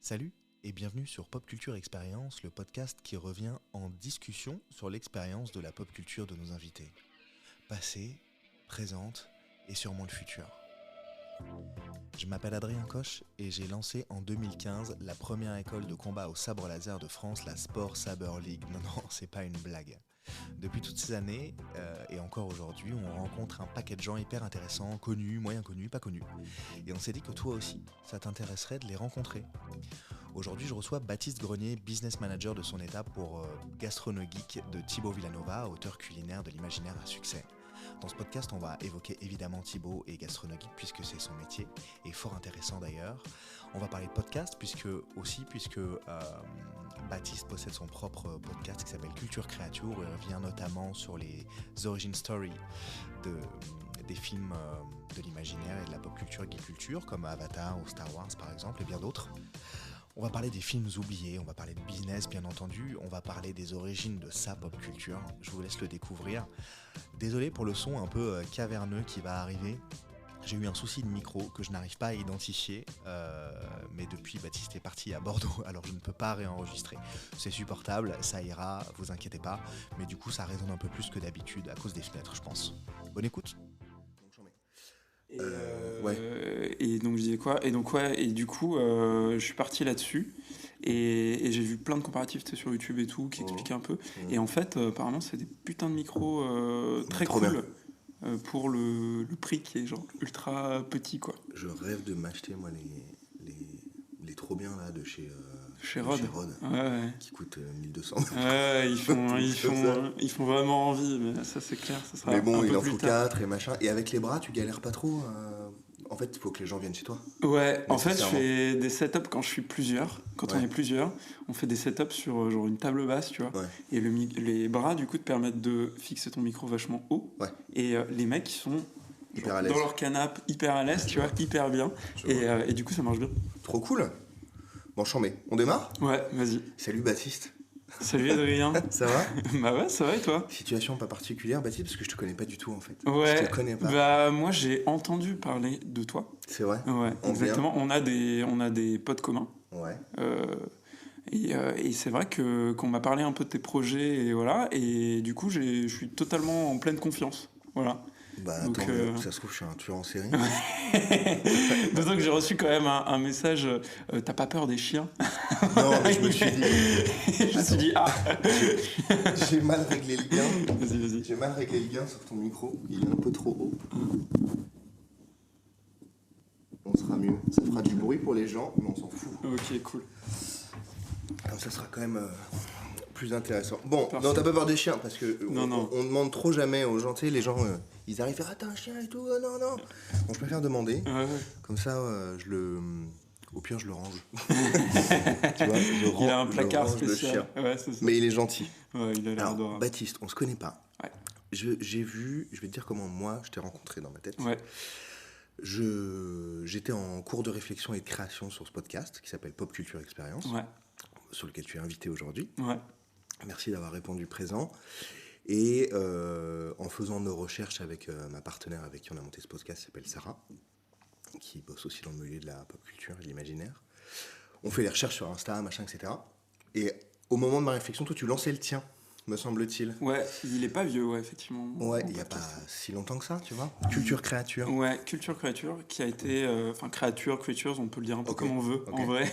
Salut et bienvenue sur Pop Culture Expérience, le podcast qui revient en discussion sur l'expérience de la pop culture de nos invités. Passé, présente et sûrement le futur. Je m'appelle Adrien Coche et j'ai lancé en 2015 la première école de combat au sabre laser de France, la Sport Saber League. Non, c'est pas une blague. Depuis toutes ces années, et encore aujourd'hui, on rencontre un paquet de gens hyper intéressants, connus, moyen connus, pas connus. Et on s'est dit que toi aussi, ça t'intéresserait de les rencontrer. Aujourd'hui, je reçois Baptiste Grenier, business manager de son état pour Gastronogeek de Thibaut Villanova, auteur culinaire de l'imaginaire à succès. Dans ce podcast, on va évoquer évidemment Thibaut et Gastronogeek puisque c'est son métier, et fort intéressant d'ailleurs. On va parler de podcast puisque Baptiste possède son propre podcast qui s'appelle Culture Créature, où il revient notamment sur les origin stories des films de l'imaginaire et de la pop culture, geek culture, comme Avatar ou Star Wars par exemple, et bien d'autres. On va parler des films oubliés, on va parler de business bien entendu, on va parler des origines de sa pop culture, je vous laisse le découvrir. Désolé pour le son un peu caverneux qui va arriver, j'ai eu un souci de micro que je n'arrive pas à identifier, mais depuis Baptiste est parti à Bordeaux, alors je ne peux pas réenregistrer. C'est supportable, ça ira, vous inquiétez pas, mais du coup ça résonne un peu plus que d'habitude à cause des fenêtres je pense. Bonne écoute. Et donc je disais quoi ? Et du coup je suis parti là-dessus et j'ai vu plein de comparatifs sur YouTube et tout qui expliquaient un peu. Et en fait apparemment c'est des putains de micros très cool pour le prix qui est genre ultra petit quoi. Je rêve de m'acheter moi les trop bien là de chez Rode. Ouais. Qui coûtent 1200. Ouais, ils font vraiment envie, mais ça c'est clair, ça sera. Mais bon, un il peu en plus faut tard. 4 et machin. Et avec les bras, tu galères pas trop En fait, il faut que les gens viennent chez toi. Ouais, en fait, je Nécessairement. fais des setups quand je suis plusieurs. Quand on est plusieurs, on fait des setups sur genre une table basse, tu vois. Ouais. Et les bras, du coup, te permettent de fixer ton micro vachement haut. Ouais. Et les mecs, ils sont Hyper à l'aise. dans leur canapé, hyper à l'aise, tu vois, hyper bien. Et du coup, ça marche bien. Trop cool. Bon, chambé. On démarre ? Ouais, vas-y. Salut Baptiste. Salut Adrien. Ça va ? Bah ouais, ça va et toi ? Situation pas particulière, Baptiste, parce que je te connais pas du tout en fait. Ouais. Je te connais pas. Bah moi, j'ai entendu parler de toi. C'est vrai ? Ouais, exactement. On a des potes communs. Ouais. Et c'est vrai qu'on m'a parlé un peu de tes projets et voilà, et du coup je suis totalement en pleine confiance, voilà. Bah donc, attends, ça se trouve je suis un tueur en série. D'autant que j'ai reçu quand même un message, t'as pas peur des chiens ? Non, mais je me suis dit. Je me suis dit J'ai mal réglé le gain. Vas-y. J'ai mal réglé le gain sur ton micro, il est un peu trop haut. On sera mieux. Ça fera du bruit pour les gens, mais on s'en fout. Ok, cool. Comme ça sera quand même plus intéressant. Bon, Parfait. non, t'as pas peur des chiens, parce que Non. on demande trop jamais aux gens, tu sais, les gens, ils arrivent à faire « Ah, t'as un chien et tout, non. » Bon, je préfère demander, Ouais. comme ça, au pire, je le range. Tu vois, Il a un placard range le spécial. chien. Ouais, c'est ça. Mais il est gentil. Ouais, il a l'air Alors, adorable. Baptiste, on se connaît pas. Ouais. J'ai vu, je vais te dire comment moi, je t'ai rencontré dans ma tête. Ouais. J'étais en cours de réflexion et de création sur ce podcast qui s'appelle Pop Culture Expérience, Ouais. sur lequel tu es invité aujourd'hui. Ouais. Merci d'avoir répondu présent. Et en faisant nos recherches avec ma partenaire avec qui on a monté ce podcast, qui s'appelle Sarah, qui bosse aussi dans le milieu de la pop culture et de l'imaginaire, on fait les recherches sur Insta, machin, etc. Et au moment de ma réflexion, toi, tu lançais le tien, me semble-t-il. Ouais, il est pas vieux, ouais, effectivement. Ouais, il n'y a pas si longtemps que ça, tu vois. Culture Créature. Ouais, Culture Créature, qui a été... Enfin, Creatures, on peut le dire un peu comme on veut, en vrai.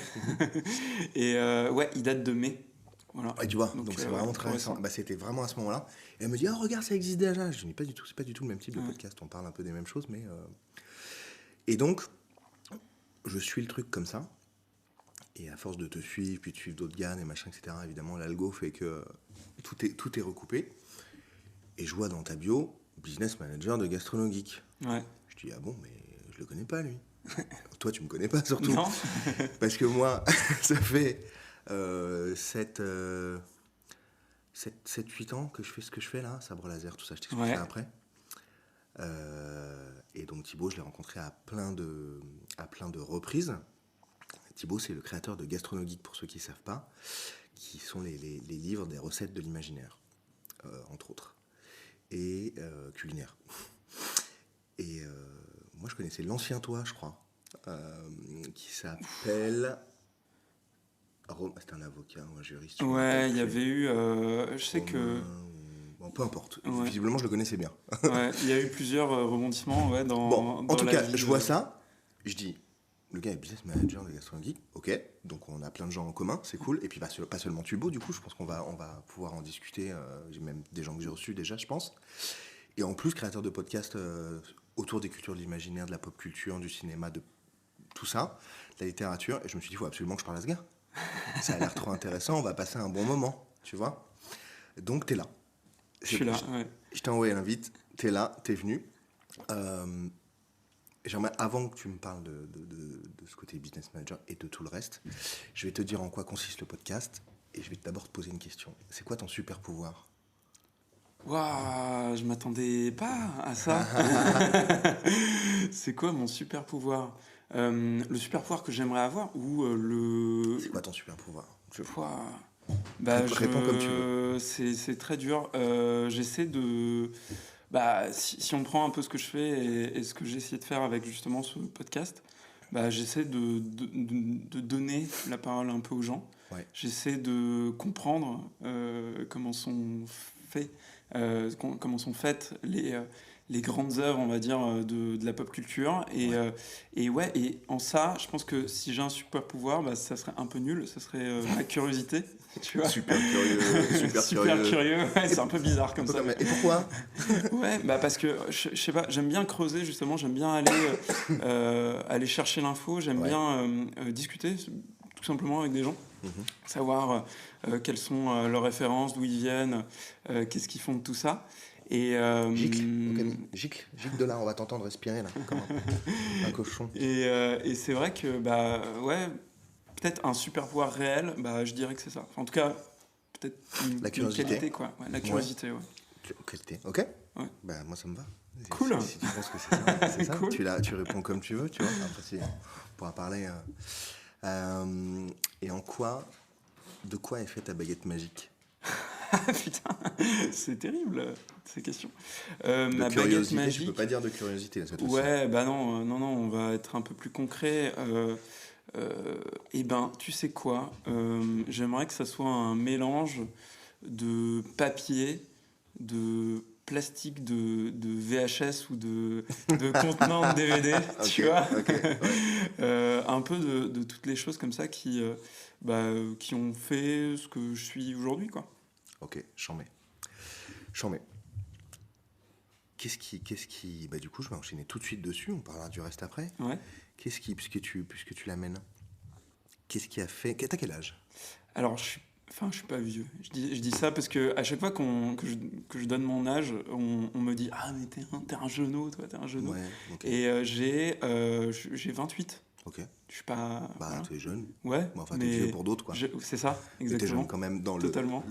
Et ouais, il date de mai. Voilà. Ouais, tu vois, donc c'est vraiment très récent. Bah, c'était vraiment à ce moment-là. Et elle me dit, ah, regarde, ça existe déjà. Je dis, pas du tout, c'est pas du tout le même type de podcast. On parle un peu des mêmes choses, mais... Et donc, je suis le truc comme ça. Et à force de te suivre, puis de suivre d'autres gars, et machin, etc., évidemment, l'algo fait que tout est recoupé. Et je vois dans ta bio, business manager de Gastronogeek. Ouais. Je dis, ah bon, mais je le connais pas, lui. Toi, tu me connais pas, surtout. Non. Parce que moi, ça fait 7-8 ans que je fais ce que je fais là, sabre laser, tout ça, je t'expliquerai après. Et donc Thibaut, je l'ai rencontré à plein de reprises. Thibaut, c'est le créateur de Gastronogeek, pour ceux qui ne savent pas, qui sont les livres des recettes de l'imaginaire, entre autres, et culinaire. Et moi, je connaissais l'ancien toi, je crois, qui s'appelle... C'était un avocat ou un juriste. Ouais, il y avait eu. Je sais que. Bon, peu importe. Ouais. Visiblement, je le connaissais bien. Ouais, il y a eu plusieurs rebondissements Bon, en tout la cas, vie je de- vois ça. Je dis, le gars est business manager de Gastro Geek. Ok, donc on a plein de gens en commun, c'est cool. Et puis pas seulement Tubo, du coup, je pense qu'on va pouvoir en discuter. J'ai même des gens que j'ai reçus déjà, je pense. Et en plus, créateur de podcasts autour des cultures de l'imaginaire, de la pop culture, du cinéma, de tout ça, de la littérature. Et je me suis dit, il faut absolument que je parle à ce gars. Ça a l'air trop intéressant, on va passer un bon moment, tu vois. Donc, t'es là. Je suis là, ouais. Je t'ai envoyé l'invite, t'es là, t'es venu. Euh, J'aimerais, avant que tu me parles de ce côté business manager et de tout le reste, je vais te dire en quoi consiste le podcast et je vais d'abord te poser une question. C'est quoi ton super pouvoir? Waouh, je m'attendais pas à ça. C'est quoi mon super pouvoir? Le super pouvoir que j'aimerais avoir ou C'est quoi ton super pouvoir? Ouah. Bah, Réponds comme tu veux. c'est très dur. J'essaie de. Bah, si on prend un peu ce que je fais et ce que j'ai essayé de faire avec justement ce podcast, bah, j'essaie de donner la parole un peu aux gens. Ouais. J'essaie de comprendre comment sont faits, comment sont faites les grandes œuvres, on va dire, de la pop culture. Et en ça, je pense que si j'ai un super pouvoir, bah, ça serait un peu nul, ça serait ma curiosité. Tu vois. Super curieux, Super curieux, ouais, c'est un peu bizarre comme ça. Et pourquoi? Ouais, bah parce que je sais pas, j'aime bien creuser justement, j'aime bien aller chercher l'info, j'aime Ouais. bien discuter tout simplement avec des gens, Mhm. savoir quelles sont leurs références, d'où ils viennent, qu'est-ce qu'ils font de tout ça. Et, Gic, Gic de là, on va t'entendre respirer là, comme un cochon. et c'est vrai que bah ouais, peut-être un super pouvoir réel, bah je dirais que c'est ça. Enfin, en tout cas, peut-être La curiosité. une qualité quoi, ouais, la curiosité, ouais. Qualité, ok? Ouais. Bah moi ça me va. Cool. Si tu penses que c'est ça, c'est ça. Cool. Tu réponds comme tu veux, tu vois. Après on pourra parler. Et de quoi est faite ta baguette magique? Putain, c'est terrible ces questions. De Ma baguette curiosité, magique. tu peux pas dire de curiosité là cette fois-ci. Ouais, bah non, non, non, on va être un peu plus concret. Eh ben, tu sais quoi? J'aimerais que ça soit un mélange de papier, de plastique de VHS ou de contenant de DVD, tu vois? Ok, ouais. Un peu de toutes les choses comme ça qui ont fait ce que je suis aujourd'hui, quoi. Ok, j'en mets. Qu'est-ce qui... Bah du coup, je vais enchaîner tout de suite dessus, on parlera du reste après. Ouais. Puisque tu l'amènes, qu'est-ce qui a fait... T'as quel âge? Alors, je suis pas vieux. Je dis ça parce que à chaque fois que je donne mon âge, on me dit ah mais t'es un jeuneau, toi, t'es un jeuneau. Ouais, ok. Et j'ai 28. Ok. Je suis pas. Bah, Voilà. t'es jeune. Ouais. Bon, enfin, t'es mais vieux pour d'autres, quoi. c'est ça, Mais t'es exactement. jeune quand même dans Totalement.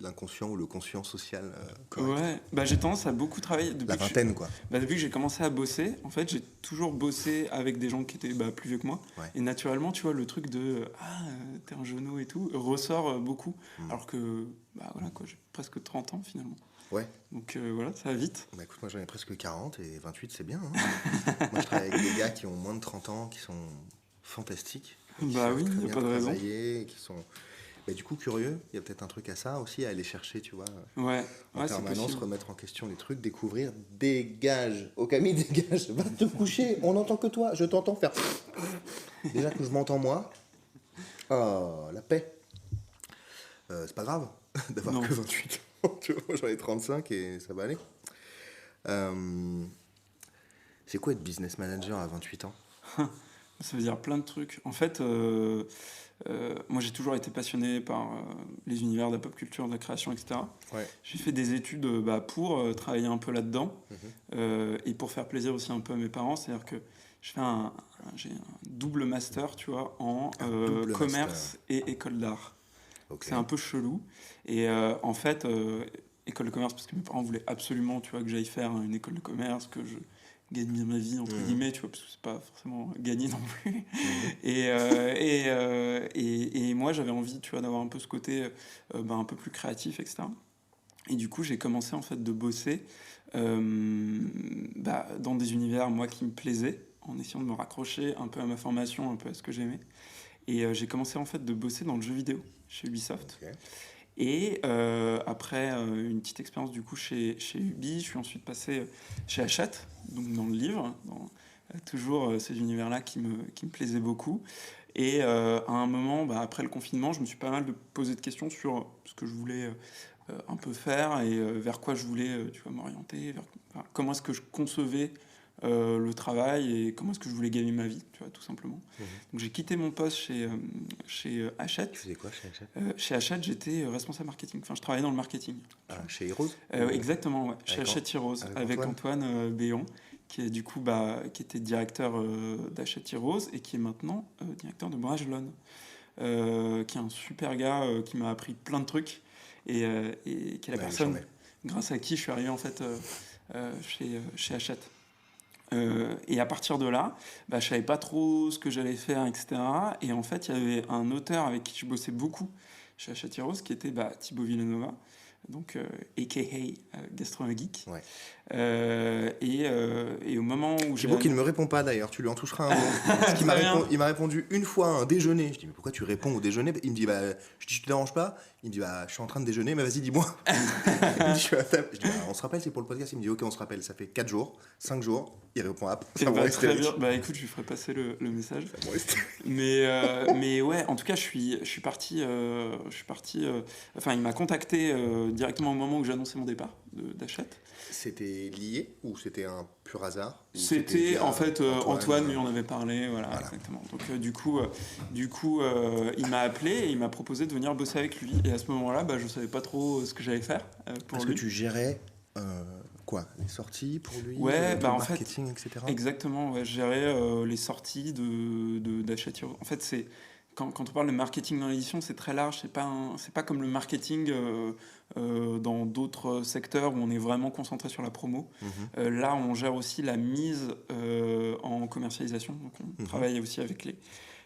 l'inconscient ou le conscient social correct. Ouais. Bah j'ai tendance à beaucoup travailler La vingtaine, quoi. depuis que j'ai commencé à bosser. En fait, j'ai toujours bossé avec des gens qui étaient plus vieux que moi. Ouais. Et naturellement, tu vois, le truc de t'es un jeuneau et tout ressort beaucoup. Alors que bah voilà quoi, j'ai presque 30 ans finalement. Ouais. Donc voilà, ça va vite. Bah écoute, moi j'en ai presque 40 et 28 c'est bien. Hein. Moi je travaille avec des gars qui ont moins de 30 ans, qui sont fantastiques. Qui Bah savent oui, très y a bien pas de raison. travailler, et qui sont... Bah, du coup curieux, il y a peut-être un truc à ça aussi, à aller chercher, tu vois, Ouais, en ouais, c'est permanence, possible. remettre en question les trucs, découvrir, dégage, Okami dégage, va te coucher, on n'entend que toi, je t'entends faire... Déjà que je m'entends moi, oh, la paix. C'est pas grave d'avoir Non. que 28 ans, tu vois, moi j'en ai 35 et ça va aller. C'est quoi être business manager à 28 ans? Ça veut dire plein de trucs. En fait, moi j'ai toujours été passionné par les univers de la pop culture, de la création, etc. Ouais. J'ai fait des études pour travailler un peu là-dedans et pour faire plaisir aussi un peu à mes parents. C'est-à-dire que j'ai un double master, tu vois, en double commerce et école d'art. Ok. C'est un peu chelou. Et en fait, école de commerce, parce que mes parents voulaient absolument, tu vois, que j'aille faire une école de commerce, que je gagne bien ma vie, entre guillemets, tu vois, parce que c'est pas forcément gagné non plus. Et moi, j'avais envie, tu vois, d'avoir un peu ce côté un peu plus créatif, etc. Et du coup, j'ai commencé, en fait, de bosser dans des univers, moi, qui me plaisaient, en essayant de me raccrocher un peu à ma formation, un peu à ce que j'aimais. Et j'ai commencé en fait de bosser dans le jeu vidéo chez Ubisoft. Ok. Et après une petite expérience du coup chez Ubi, je suis ensuite passé chez Hachette, donc dans le livre, toujours ces univers-là qui me plaisaient beaucoup. Et à un moment, après le confinement, je me suis pas mal posé de questions sur ce que je voulais un peu faire et vers quoi je voulais m'orienter, comment est-ce que je concevais le travail et comment est-ce que je voulais gagner ma vie, tout simplement. Donc j'ai quitté mon poste chez Hachette. Tu faisais quoi chez Hachette? Chez Hachette, j'étais responsable marketing. Enfin, je travaillais dans le marketing. Chez Heroes? Exactement, ouais. Chez Hachette Heroes, avec Antoine Béon, qui est du coup qui était directeur d'Hachette Heroes et qui est maintenant directeur de Brajlon, qui est un super gars qui m'a appris plein de trucs et qui est la personne grâce à qui je suis arrivé en fait chez Hachette. Et à partir de là, je savais pas trop ce que j'allais faire, etc. Et en fait, il y avait un auteur avec qui je bossais beaucoup chez Hachette Heroes qui était Thibaut Villanova, donc a.k.a. Gastronomie Geek. Ouais. Et au moment où Thibaut qui ne me répond pas d'ailleurs, tu lui en toucheras un mot. Parce qu'il il m'a répondu une fois à un déjeuner. Je dis mais pourquoi tu réponds au déjeuner? Il me dit je dis je te dérange pas? Il me dit je suis en train de déjeuner, mais vas-y dis-moi. Je dis on se rappelle, c'est pour le podcast. Il me dit ok, on se rappelle, ça fait 4 jours, 5 jours. Il répond très bien. Écoute, je lui ferai passer le message. Mais ouais, en tout cas, je suis parti. Enfin, il m'a contacté directement au moment où j'annonçais mon départ d'Hachette. C'était lié ou c'était un pur hasard? C'était en fait Antoine lui en avait parlé, voilà. Exactement. Donc du coup, il m'a appelé et il m'a proposé de venir bosser avec lui. Et à ce moment-là, je savais pas trop ce que j'allais faire pour lui. Est-ce que tu gérais quoi, les sorties pour lui, ouais, le marketing, etc. Exactement, ouais, je gérais les sorties d'Hachette Heroes. En fait, c'est quand on parle de marketing dans l'édition, c'est très large. C'est pas comme le marketing dans d'autres secteurs où on est vraiment concentré sur la promo. Là, on gère aussi la mise en commercialisation. Donc, on travaille aussi avec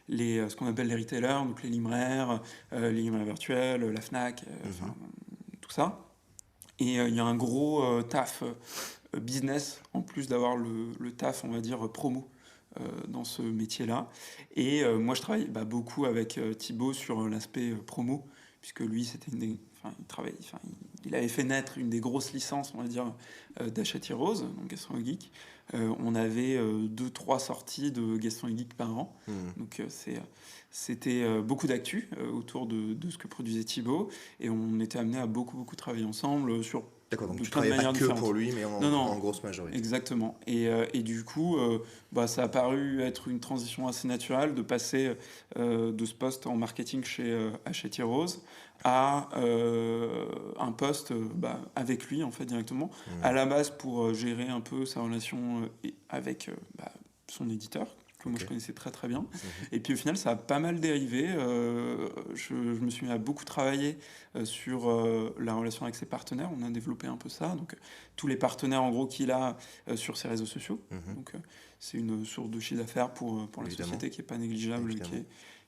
ce qu'on appelle les retailers, donc les libraires virtuels, la Fnac, tout ça. Et il y a un gros taf business, en plus d'avoir le taf, on va dire, promo dans ce métier-là. Et moi, je travaille beaucoup avec Thibaut sur l'aspect promo, puisque lui, il avait fait naître une des grosses licences, on va dire, d'Hachette Heroes, donc Gastronomie Geek. On avait 2-3 sorties de Gastronomie Geek par an. Donc c'était beaucoup d'actu autour de ce que produisait Thibaut, et on était amené à beaucoup travailler ensemble sur D'accord, donc tu travaillais pas que pour lui, mais en grosse majorité. Exactement. Et du coup, ça a paru être une transition assez naturelle de passer de ce poste en marketing chez Hachette Heroes à un poste avec lui, en fait, directement, à la base pour gérer un peu sa relation avec son éditeur, que moi je connaissais très bien. Et puis au final, ça a pas mal dérivé. Je me suis mis à beaucoup travailler sur la relation avec ses partenaires. On a développé un peu ça. Donc tous les partenaires en gros qu'il a sur ses réseaux sociaux. Donc c'est une source de chiffre d'affaires pour la société qui est pas négligeable,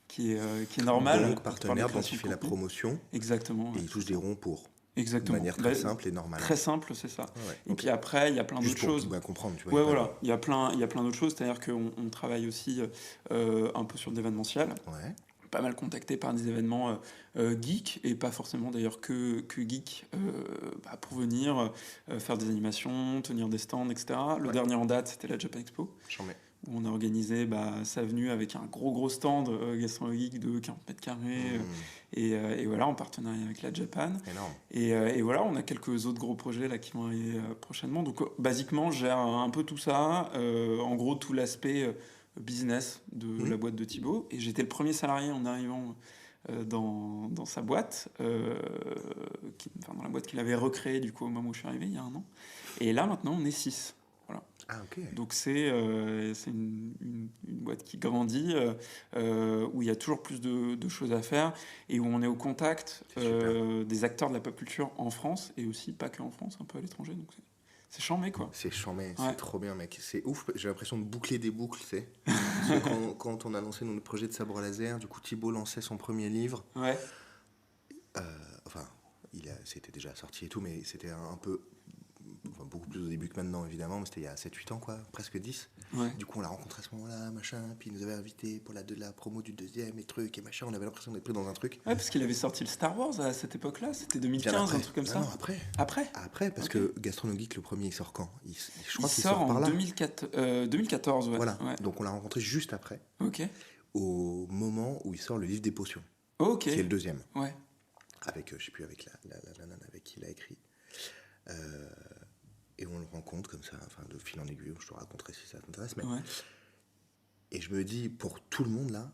qui est normale. Donc partenaire dont il fait la promotion. Exactement. Et il touche des ronds pour. Exactement. De manière très simple et normale. Très simple, c'est ça. Et puis après, il y a plein d'autres choses. Juste pour bien comprendre, tu vois. Ouais, voilà. Il y a plein d'autres choses. C'est-à-dire qu'on travaille aussi un peu sur l'événementiel. Ouais. Pas mal contacté par des événements geeks, et pas forcément d'ailleurs que geeks, pour venir faire des animations, tenir des stands, etc. Le dernier en date, c'était la Japan Expo. Où on a organisé sa venue avec un gros stand Gastronomie Geek de 40 mètres carrés et voilà, en partenariat avec la Japan. Énorme. Et voilà, on a quelques autres gros projets là qui vont arriver prochainement. Donc basiquement, je gère un peu tout ça, en gros tout l'aspect business de la boîte de Thibaut. Et j'étais le premier salarié en arrivant dans sa boîte, dans la boîte qu'il avait recréée du coup au moment où je suis arrivé il y a 1 an. Et là maintenant on est 6. Voilà. Ah, ok. Donc c'est une boîte qui grandit, où il y a toujours plus de choses à faire et où on est au contact des acteurs de la pop culture en France, et aussi pas que en France, un peu à l'étranger. Donc c'est chambé, quoi. C'est chambé, c'est trop bien, mec. C'est ouf, j'ai l'impression de boucler des boucles, tu sais. quand on a lancé notre projet de sabre laser, du coup Thibaut lançait son premier livre. Ouais. C'était déjà sorti et tout, mais c'était un peu beaucoup plus au début que maintenant, évidemment, mais c'était il y a 7-8 ans, quoi, presque 10. Ouais. Du coup, on l'a rencontré à ce moment-là, machin, puis il nous avait invités pour la promo du deuxième et truc, et machin, on avait l'impression d'être pris dans un truc. Ouais, parce qu'il avait sorti le Star Wars à cette époque-là, c'était Bien 2015, après. un truc comme ça. Non, après. Après Après, parce Ok. que Gastronogeek, le premier, il sort quand je crois Il qu'il sort sort par en là. 2014, ouais. Voilà, Ouais. donc on l'a rencontré juste après, Ok. au moment où il sort le livre des potions, Ok. qui est le deuxième, Ouais. avec, je sais plus, avec la nana avec qui il a écrit. Et on le rencontre comme ça, enfin de fil en aiguille, je te raconterai si ça t'intéresse. Mais... Ouais. Et je me dis, pour tout le monde là,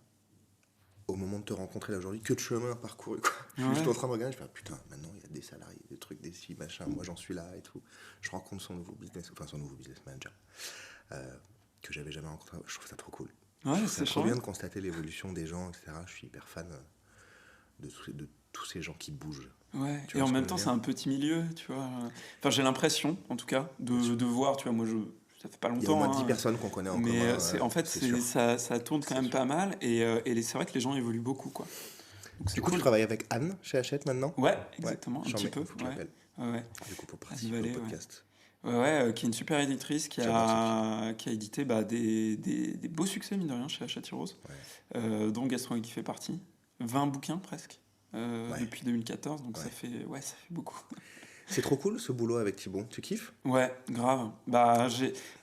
au moment de te rencontrer là aujourd'hui, que de chemin parcouru, quoi. Je suis Ouais. juste en train de regarder, je fais putain, maintenant il y a des salariés, des trucs, des si, machin, moi j'en suis là et tout. Je rencontre son nouveau business manager, que j'avais jamais rencontré. Je trouve ça trop cool. Ouais, Je trouve c'est ça trop chouette. bien de constater l'évolution des gens, etc. Je suis hyper fan de tous ces gens qui bougent. Ouais, Tu et vois en ce que même je temps, veux c'est dire un petit milieu, tu vois. Enfin, j'ai l'impression, en tout cas, de voir, tu vois, moi, ça fait pas Il y a au moins longtemps, 10 personnes qu'on connaît en mais commun, en fait, c'est sûr. ça tourne quand C'est même sûr. pas mal, et c'est vrai que les gens évoluent beaucoup, quoi. Donc c'est Du coup, cool. tu travailles avec Anne chez Hachette maintenant? Ouais, exactement, un j'en petit mets, peu, faut que je ouais. l'appelle. Ouais, Du coup, pour Anne participer au Vallée, ouais. podcast. Ouais, qui est une super éditrice qui J'adore cette a édité des beaux succès, mine de rien, chez Hachette Heroes, Ouais. dont Gaston qui fait partie. 20 bouquins presque, Ouais. depuis 2014, donc Ouais. ça fait beaucoup. C'est trop cool ce boulot avec Thibaut. Tu kiffes? Ouais, grave. Bah,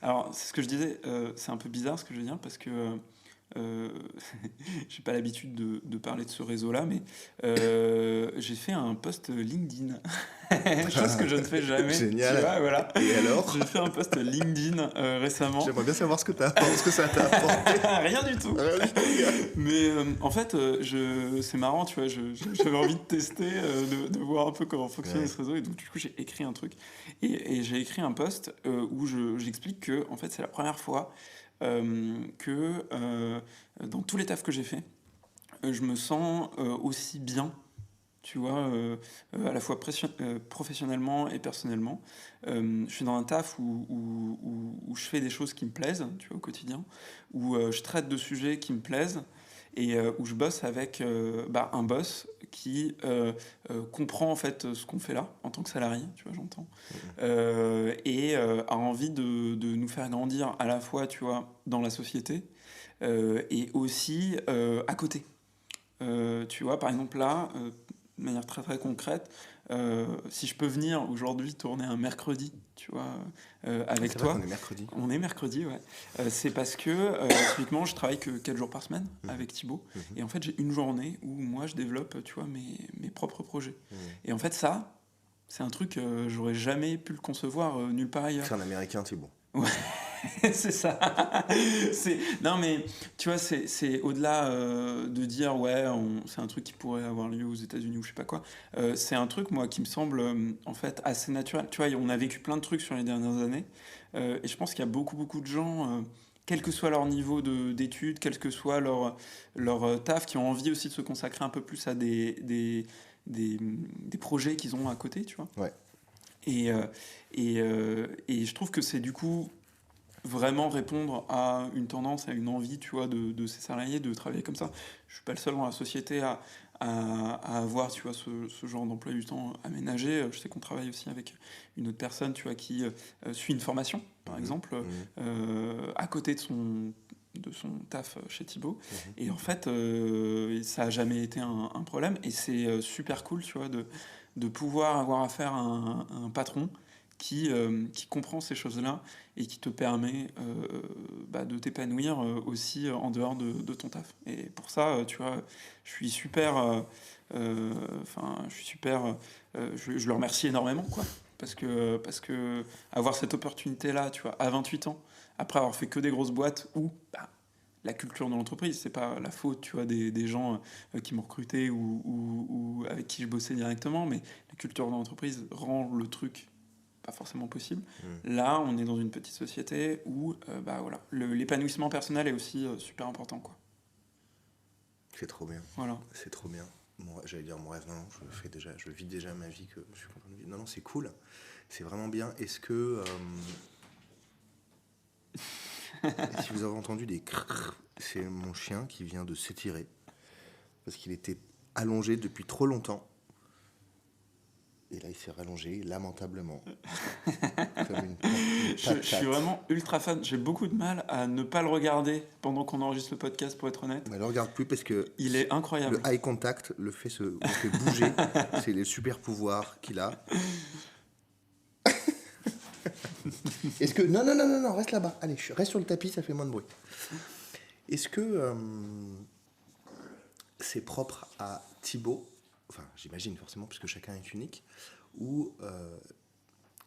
alors, c'est ce que je disais, c'est un peu bizarre ce que je veux dire, parce que euh, j'ai pas l'habitude de parler de ce réseau-là, mais j'ai fait un post LinkedIn. Chose que je ne fais jamais. Génial. Tu vois, voilà. Et alors? J'ai fait un post LinkedIn récemment. J'aimerais bien savoir ce que ça t'a apporté. Rien du tout. Mais en fait, c'est marrant, tu vois, j'avais envie de tester, de voir un peu comment fonctionnait ce réseau, et donc du coup j'ai écrit un truc, et j'ai écrit un post où j'explique que en fait c'est la première fois que dans tous les tafs que j'ai fait, je me sens aussi bien, tu vois, à la fois professionnellement et personnellement. Je suis dans un taf où je fais des choses qui me plaisent, tu vois, au quotidien, où je traite de sujets qui me plaisent, et où je bosse avec un boss qui comprend en fait ce qu'on fait là en tant que salarié, tu vois, j'entends, et a envie de nous faire grandir à la fois, tu vois, dans la société, et aussi à côté. Tu vois, par exemple là, de manière très très concrète, si je peux venir aujourd'hui tourner un mercredi, tu vois, avec C'est vrai toi. qu'on est mercredi. On est mercredi, ouais. C'est parce que, typiquement, je travaille que 4 jours par semaine avec Thibaut. Et en fait, j'ai une journée où moi, je développe, tu vois, mes propres projets. Et en fait, ça, c'est un truc, j'aurais jamais pu le concevoir nulle part ailleurs. C'est un américain, Thibaut. Ouais, c'est ça. Non, mais tu vois, c'est au-delà de dire, ouais, c'est un truc qui pourrait avoir lieu aux États-Unis ou je sais pas quoi. C'est un truc, moi, qui me semble en fait assez naturel. Tu vois, on a vécu plein de trucs sur les dernières années. Et je pense qu'il y a beaucoup de gens, quel que soit leur niveau d'études, quel que soit leur taf, qui ont envie aussi de se consacrer un peu plus à des projets qu'ils ont à côté, tu vois. Ouais. Et je trouve que c'est du coup vraiment répondre à une tendance, à une envie, tu vois, de ces salariés de travailler comme ça. Je suis pas le seul dans la société à avoir, tu vois, ce genre d'emploi du temps aménagé. Je sais qu'on travaille aussi avec une autre personne, tu vois, qui suit une formation, par exemple, à côté de son taf chez Thibaut. Et en fait, ça a jamais été un problème. Et c'est super cool, tu vois, de pouvoir avoir affaire à un patron qui comprend ces choses-là et qui te permet de t'épanouir aussi en dehors de ton taf. Et pour ça, tu vois, je suis super... je le remercie énormément, quoi. Parce que avoir cette opportunité-là, tu vois, à 28 ans, après avoir fait que des grosses boîtes où... la culture de l'entreprise, c'est pas la faute, tu vois, des gens qui m'ont recruté ou avec qui je bossais directement, mais la culture de l'entreprise rend le truc pas forcément possible. Là, on est dans une petite société où voilà, l'épanouissement personnel est aussi super important, quoi. C'est trop bien. Voilà. C'est trop bien. J'allais dire mon rêve, non, je vis déjà ma vie que je suis content de vivre. Non, c'est cool. C'est vraiment bien. Est-ce que... si vous avez entendu des crrrr, c'est mon chien qui vient de s'étirer parce qu'il était allongé depuis trop longtemps Et là, il s'est rallongé lamentablement. Comme une Je suis vraiment ultra fan. J'ai beaucoup de mal à ne pas le regarder pendant qu'on enregistre le podcast, pour être honnête. Mais ne le regarde plus parce que il est incroyable. Le eye contact le fait bouger. C'est les super pouvoirs qu'il a. Est-ce que... Non, reste là-bas. Allez, reste sur le tapis, ça fait moins de bruit. Est-ce que c'est propre à Thibaut? Enfin, j'imagine forcément, puisque chacun est unique. Ou,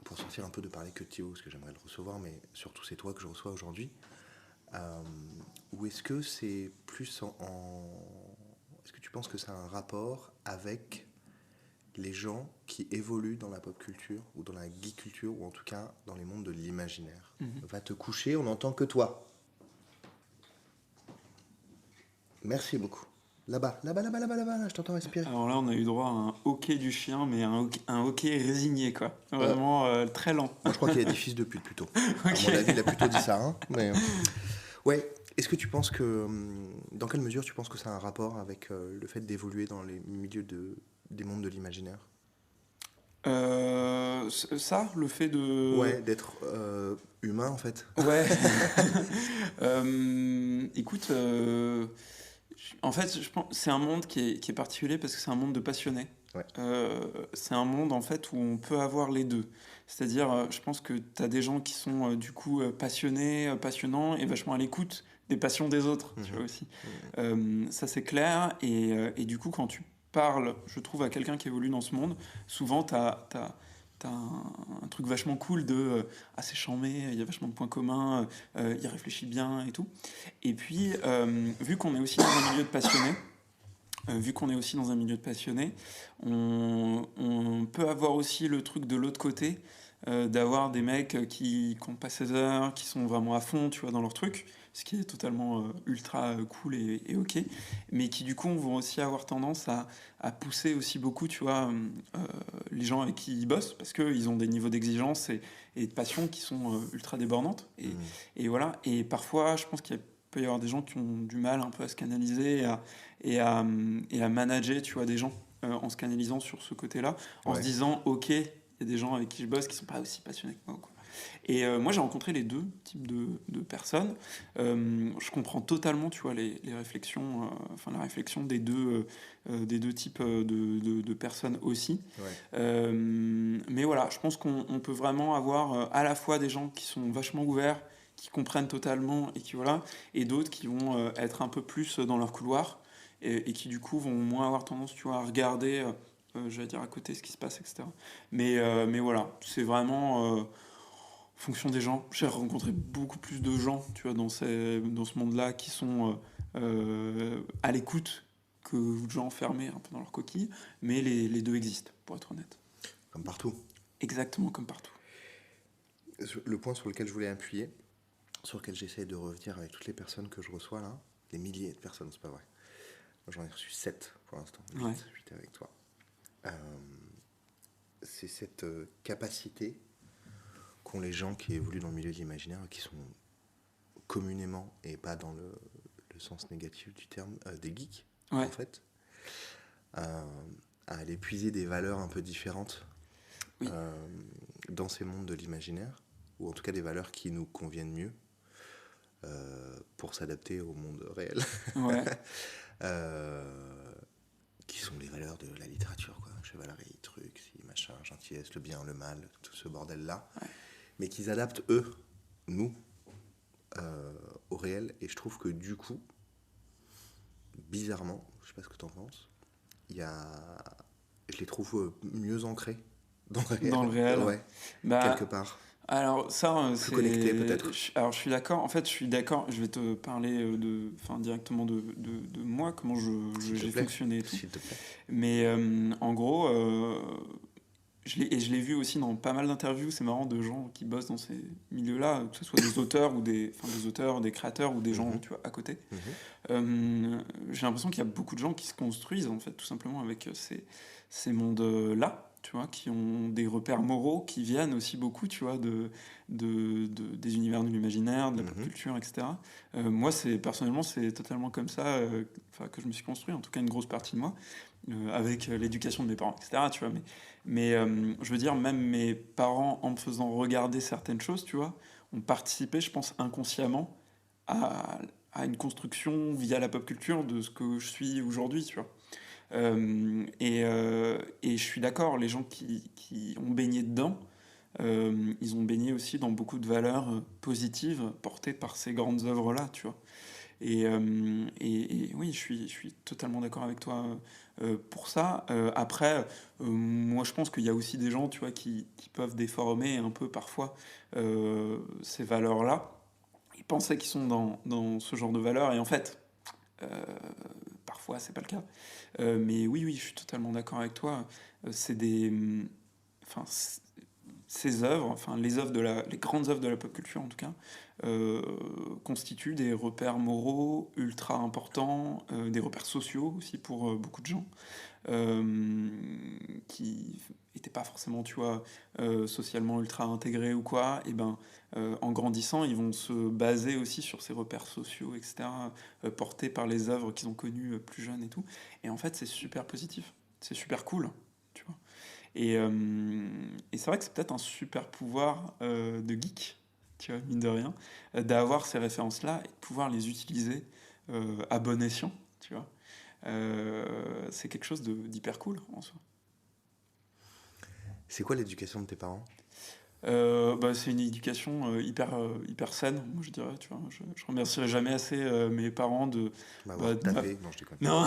pour sortir un peu de parler que de Thibaut, parce que j'aimerais le recevoir, mais surtout c'est toi que je reçois aujourd'hui. Ou est-ce que c'est plus Est-ce que tu penses que ça a un rapport avec les gens qui évoluent dans la pop culture ou dans la geek culture ou en tout cas dans les mondes de l'imaginaire? Va te coucher, on n'entend que toi. Merci beaucoup. Là-bas, je t'entends respirer. Alors là, on a eu droit à un hoquet du chien, mais un hoquet résigné, quoi. Vraiment très lent. Moi, je crois qu'il a des fils de pute, plutôt. Okay. À mon avis, il a plutôt dit ça. Hein, mais... Ouais, est-ce que tu penses que... Dans quelle mesure tu penses que ça a un rapport avec le fait d'évoluer dans les milieux des mondes de l'imaginaire? Ça, le fait de... Ouais, d'être humain, en fait. Ouais. Écoute, en fait, je pense c'est un monde qui est particulier parce que c'est un monde de passionnés. Ouais. C'est un monde, en fait, où on peut avoir les deux. C'est-à-dire, je pense que tu as des gens qui sont, du coup, passionnés, passionnants et vachement à l'écoute des passions des autres, tu vois aussi. Ça, c'est clair. Et du coup, quand tu parles, je trouve, à quelqu'un qui évolue dans ce monde, souvent, t'as un truc vachement cool de c'est charmé, il y a vachement de points communs, il réfléchit bien et tout. Et puis, vu qu'on est aussi dans un milieu de passionnés, on peut avoir aussi le truc de l'autre côté, d'avoir des mecs qui comptent pas 16 heures, qui sont vraiment à fond, tu vois, dans leur truc, ce qui est totalement ultra cool et ok, mais qui du coup vont aussi avoir tendance à pousser aussi beaucoup, tu vois, les gens avec qui ils bossent, parce qu'ils ont des niveaux d'exigence et de passion qui sont ultra débordantes. Et voilà, et parfois je pense qu'il peut y avoir des gens qui ont du mal un peu à se canaliser et à manager, tu vois, des gens en se canalisant sur ce côté-là, en se disant ok, il y a des gens avec qui je bosse qui sont pas aussi passionnés que moi, quoi. Et moi j'ai rencontré les deux types de personnes. Je comprends totalement, tu vois, les réflexions, la réflexion des deux types de personnes aussi. Mais voilà, je pense qu'on peut vraiment avoir à la fois des gens qui sont vachement ouverts, qui comprennent totalement et qui voilà, et d'autres qui vont être un peu plus dans leur couloir et qui du coup vont moins avoir tendance, tu vois, à regarder, j'allais dire à côté ce qui se passe, etc. Mais voilà, c'est vraiment en fonction des gens. J'ai rencontré beaucoup plus de gens, tu vois, dans ce monde-là qui sont à l'écoute que de gens enfermés un peu dans leur coquille, mais les deux existent, pour être honnête. Comme partout. Exactement comme partout. Le point sur lequel je voulais appuyer, sur lequel j'essaie de revenir avec toutes les personnes que je reçois là, des milliers de personnes, c'est pas vrai. Moi, j'en ai reçu 7 pour l'instant, 8 avec toi. C'est cette capacité qu'ont les gens qui évoluent dans le milieu de l'imaginaire, qui sont communément, et pas dans le sens négatif du terme, des geeks, en fait, à aller puiser des valeurs un peu différentes dans ces mondes de l'imaginaire, ou en tout cas des valeurs qui nous conviennent mieux pour s'adapter au monde réel. Qui sont les valeurs de la littérature, quoi. Chevalerie, truc, si, machin, gentillesse, le bien, le mal, tout ce bordel-là. Mais qu'ils adaptent, nous, au réel. Et je trouve que du coup, bizarrement, je sais pas ce que t'en penses, je les trouve mieux ancrés dans le réel. Dans le réel. Ouais, quelque part. Alors ça, plus connecté peut-être. Alors je suis d'accord. En fait, je suis d'accord. Je vais te parler directement de moi, comment j'ai fonctionné et tout. S'il te plaît. Mais en gros, je l'ai vu aussi dans pas mal d'interviews. C'est marrant, de gens qui bossent dans ces milieux-là, que ce soit des auteurs ou des auteurs, des créateurs ou des gens, tu vois, à côté. J'ai l'impression qu'il y a beaucoup de gens qui se construisent en fait, tout simplement avec ces mondes-là. tu vois, qui ont des repères moraux qui viennent aussi beaucoup, tu vois, des univers de l'imaginaire, de la pop culture, etc. Moi, personnellement, c'est totalement comme ça que je me suis construit, en tout cas une grosse partie de moi, avec l'éducation de mes parents, etc. Tu vois, mais je veux dire, même mes parents, en me faisant regarder certaines choses, tu vois, ont participé, je pense, inconsciemment à, à une construction via la pop culture de ce que je suis aujourd'hui, tu vois. Et je suis d'accord, les gens qui ont baigné dedans, ils ont baigné aussi dans beaucoup de valeurs positives portées par ces grandes œuvres-là, tu vois. Et oui, je suis totalement d'accord avec toi pour ça. Après, moi je pense qu'il y a aussi des gens, tu vois, qui peuvent déformer un peu parfois ces valeurs-là. Ils pensaient qu'ils sont dans ce genre de valeurs, et en fait, parfois c'est pas le cas. Mais oui, je suis totalement d'accord avec toi. C'est des. Enfin, ces œuvres, enfin les œuvres les grandes œuvres de la pop culture en tout cas, constituent des repères moraux ultra importants, des repères sociaux aussi pour beaucoup de gens, qui n'étaient pas forcément, tu vois, socialement ultra intégrés ou quoi. Et ben, en grandissant, ils vont se baser aussi sur ces repères sociaux, etc., portés par les œuvres qu'ils ont connues plus jeunes et tout. Et en fait, c'est super positif, c'est super cool, tu vois. Et c'est vrai que c'est peut-être un super pouvoir de geek, tu vois, mine de rien, d'avoir ces références-là et de pouvoir les utiliser à bon escient, tu vois. C'est quelque chose d'hyper cool en soi. C'est quoi l'éducation de tes parents ? C'est une éducation hyper saine, moi je dirais, tu vois. Je remercierai jamais assez mes parents de taper. Non, je déconne. Non.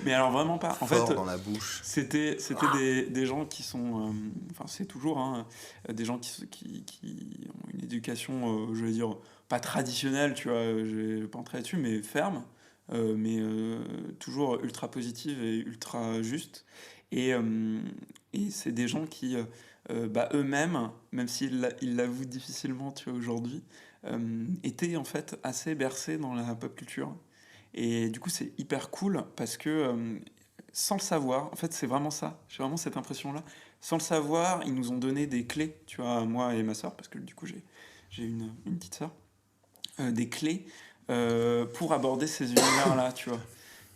Mais alors vraiment pas. En Fort fait, dans la bouche. C'était des gens qui sont, enfin c'est toujours des gens qui ont une éducation, je vais dire pas traditionnelle, tu vois, je vais pas entrer là-dessus, mais ferme, mais toujours ultra positive et ultra juste. Et, euh, et c'est des gens qui eux-mêmes, même ils l'avouent difficilement, tu vois, aujourd'hui, étaient en fait assez bercés dans la pop culture. Et du coup, c'est hyper cool parce que sans le savoir, en fait, c'est vraiment ça. J'ai vraiment cette impression-là. Sans le savoir, ils nous ont donné des clés, tu vois, moi et ma soeur, parce que du coup, j'ai une petite soeur, des clés pour aborder ces univers-là, tu vois.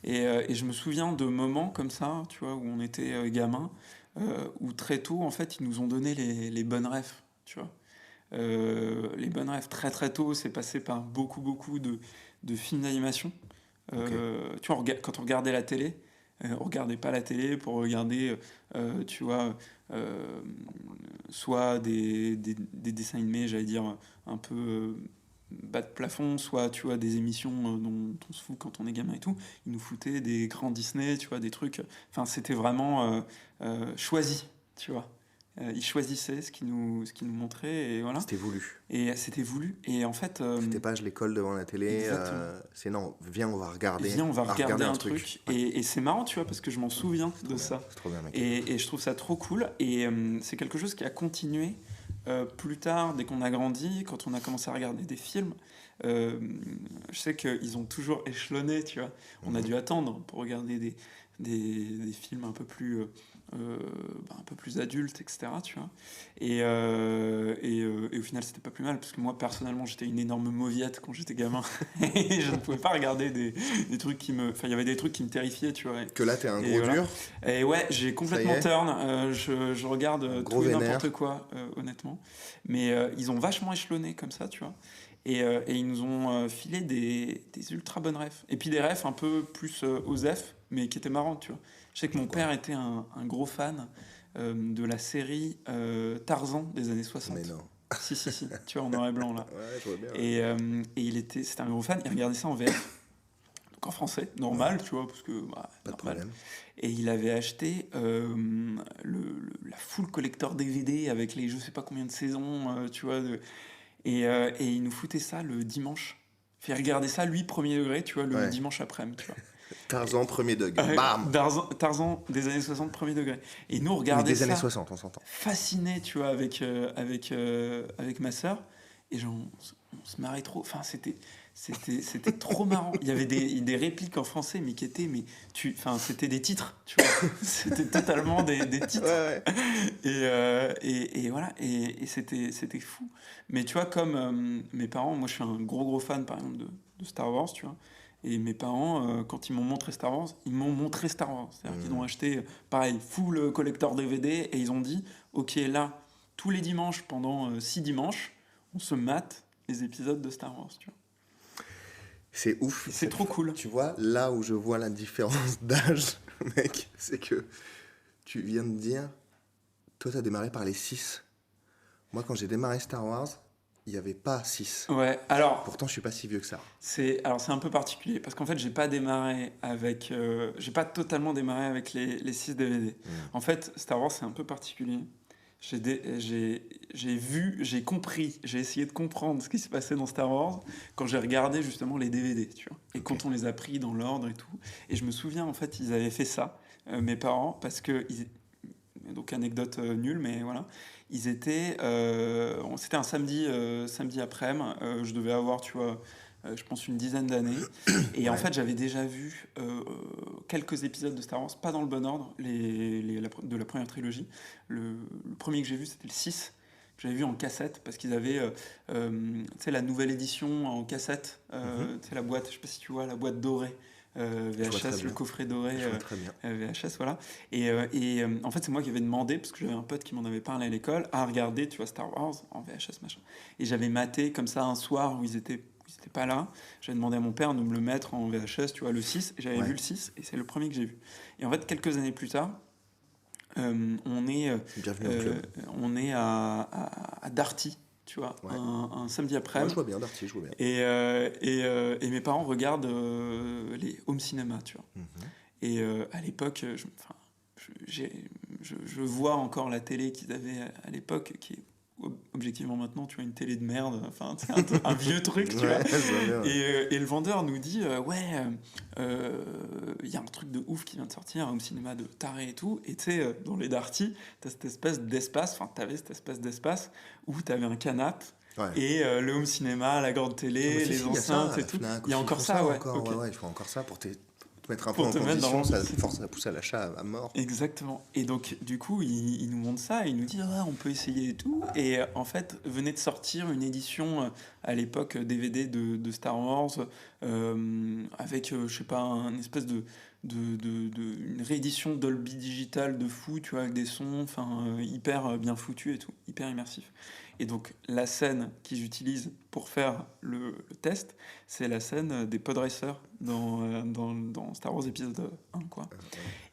Et je me souviens de moments comme ça, tu vois, où on était gamin, où très tôt, en fait, ils nous ont donné les bonnes refs, tu vois. Les bonnes refs, très très tôt, c'est passé par beaucoup de films d'animation. Tu vois, quand on regardait la télé, on regardait pas la télé pour regarder, tu vois, soit des dessins animés, j'allais dire, un peu bas de plafond, soit, tu vois, des émissions dont on se fout quand on est gamin et tout. Ils nous foutaient des grands Disney, tu vois, des trucs. Enfin, c'était vraiment choisi, tu vois. Ils choisissaient ce qu'ils nous montraient, et voilà. C'était voulu. Et c'était voulu. Et en fait. C'était pas je les colle devant la télé. C'est non, viens, on va regarder. Viens, on va regarder un truc. Ouais. Et c'est marrant, tu vois, parce que je m'en souviens de ça. C'est trop bien, mec. Et je trouve ça trop cool. Et c'est quelque chose qui a continué plus tard, dès qu'on a grandi, quand on a commencé à regarder des films. Je sais qu'ils ont toujours échelonné, tu vois. On a dû attendre pour regarder des films un peu plus adultes, etc., tu vois. Et au final, c'était pas plus mal, parce que moi, personnellement, j'étais une énorme mauviette quand j'étais gamin. Et je ne pouvais pas regarder des trucs qui me... Enfin, il y avait des trucs qui me terrifiaient, tu vois. Que là, t'es un gros dur. Et ouais, j'ai complètement turn. Je regarde tout et n'importe quoi, honnêtement. Mais ils ont vachement échelonné comme ça, tu vois. Et ils nous ont filé des ultra bonnes refs. Et puis des refs un peu plus osef, mais qui étaient marrantes, tu vois. Je sais que mon père était un gros fan de la série Tarzan des années 60. Mais non. Si, tu vois, en noir et blanc, là. Ouais, je vois bien. Et c'était un gros fan, il regardait ça en VF. Donc en français, normal, tu vois, parce que... Pas de problème. Et il avait acheté la full collector DVD avec les je sais pas combien de saisons, tu vois, et il nous foutait ça le dimanche. Il regardait ça, lui, premier degré, tu vois, le dimanche après-midi, tu vois. Tarzan, premier degré. Bam. Tarzan des années 60, premier degré. Et nous, on regardait ça. Des années 60, on s'entend. Fascinés, tu vois, avec ma sœur. Et genre, on se marrait trop. Enfin, C'était trop marrant. Il y avait des répliques en français, mais qui étaient, c'était des titres, tu vois. C'était totalement des titres. Ouais. Et voilà, et c'était fou. Mais tu vois, comme mes parents, moi je suis un gros fan par exemple de Star Wars, tu vois. Et mes parents, quand ils m'ont montré Star Wars, ils m'ont montré Star Wars. C'est-à-dire qu'ils ont acheté, pareil, full collector DVD, et ils ont dit, ok, là, tous les dimanches, pendant 6 dimanches, on se mate les épisodes de Star Wars, tu vois. C'est ouf. C'est trop cool. Tu vois, là où je vois la différence d'âge, mec, c'est que tu viens de dire, toi, t'as démarré par les 6. Moi, quand j'ai démarré Star Wars, il n'y avait pas 6. Ouais, alors... Pourtant, je suis pas si vieux que ça. C'est un peu particulier, parce qu'en fait, j'ai pas totalement démarré avec les 6 DVD. En fait, Star Wars, c'est un peu particulier. J'ai compris, j'ai essayé de comprendre ce qui se passait dans Star Wars quand j'ai regardé justement les DVD, tu vois. Et quand on les a pris dans l'ordre et tout. Et je me souviens, en fait, ils avaient fait ça, mes parents, parce que... Donc, anecdote nulle, mais voilà. C'était un samedi après-midi. Je devais avoir, tu vois, je pense une dizaine d'années. Et en fait, j'avais déjà vu quelques épisodes de Star Wars, pas dans le bon ordre, de la première trilogie. Le premier que j'ai vu, c'était le 6. J'avais vu en cassette, parce qu'ils avaient tu sais, la nouvelle édition en cassette. Tu sais, la boîte, je sais pas si tu vois, la boîte dorée. VHS, le coffret doré VHS, voilà. Et en fait, c'est moi qui avais demandé, parce que j'avais un pote qui m'en avait parlé à l'école, à regarder, tu vois, Star Wars en VHS, machin. Et j'avais maté comme ça un soir où ils étaient pas là. J'avais demandé à mon père de me le mettre en VHS, tu vois, le 6, et j'avais vu le 6, et c'est le premier que j'ai vu. Et en fait, quelques années plus tard, on est à Darty, tu vois, un samedi après. Moi, je vois bien, Darty, je vois bien. Et mes parents regardent les home cinéma, tu vois. Et à l'époque, je vois encore la télé qu'ils avaient à l'époque, qui est objectivement maintenant, tu vois, une télé de merde, enfin, c'est un vieux truc, tu vois. Et le vendeur nous dit, il y a un truc de ouf qui vient de sortir, un home cinéma de taré et tout, et tu sais, dans les Darty, t'avais cette espèce d'espace où t'avais un canapé, et le home cinéma, la grande télé, les enceintes et tout. Il y a encore ça, ouais. Il faut encore ça pour te mettre un peu en condition, ça pousse à l'achat à mort. Exactement. Et donc, du coup, il nous montre ça, il nous dit on peut essayer et tout. Et en fait, venait de sortir une édition à l'époque DVD de Star Wars avec, je sais pas, une espèce une réédition Dolby Digital de fou, tu vois, avec des sons hyper bien foutus et tout, hyper immersif. Et donc, la scène qu'ils utilisent pour faire le test, c'est la scène des pod racers dans Star Wars épisode 1, quoi.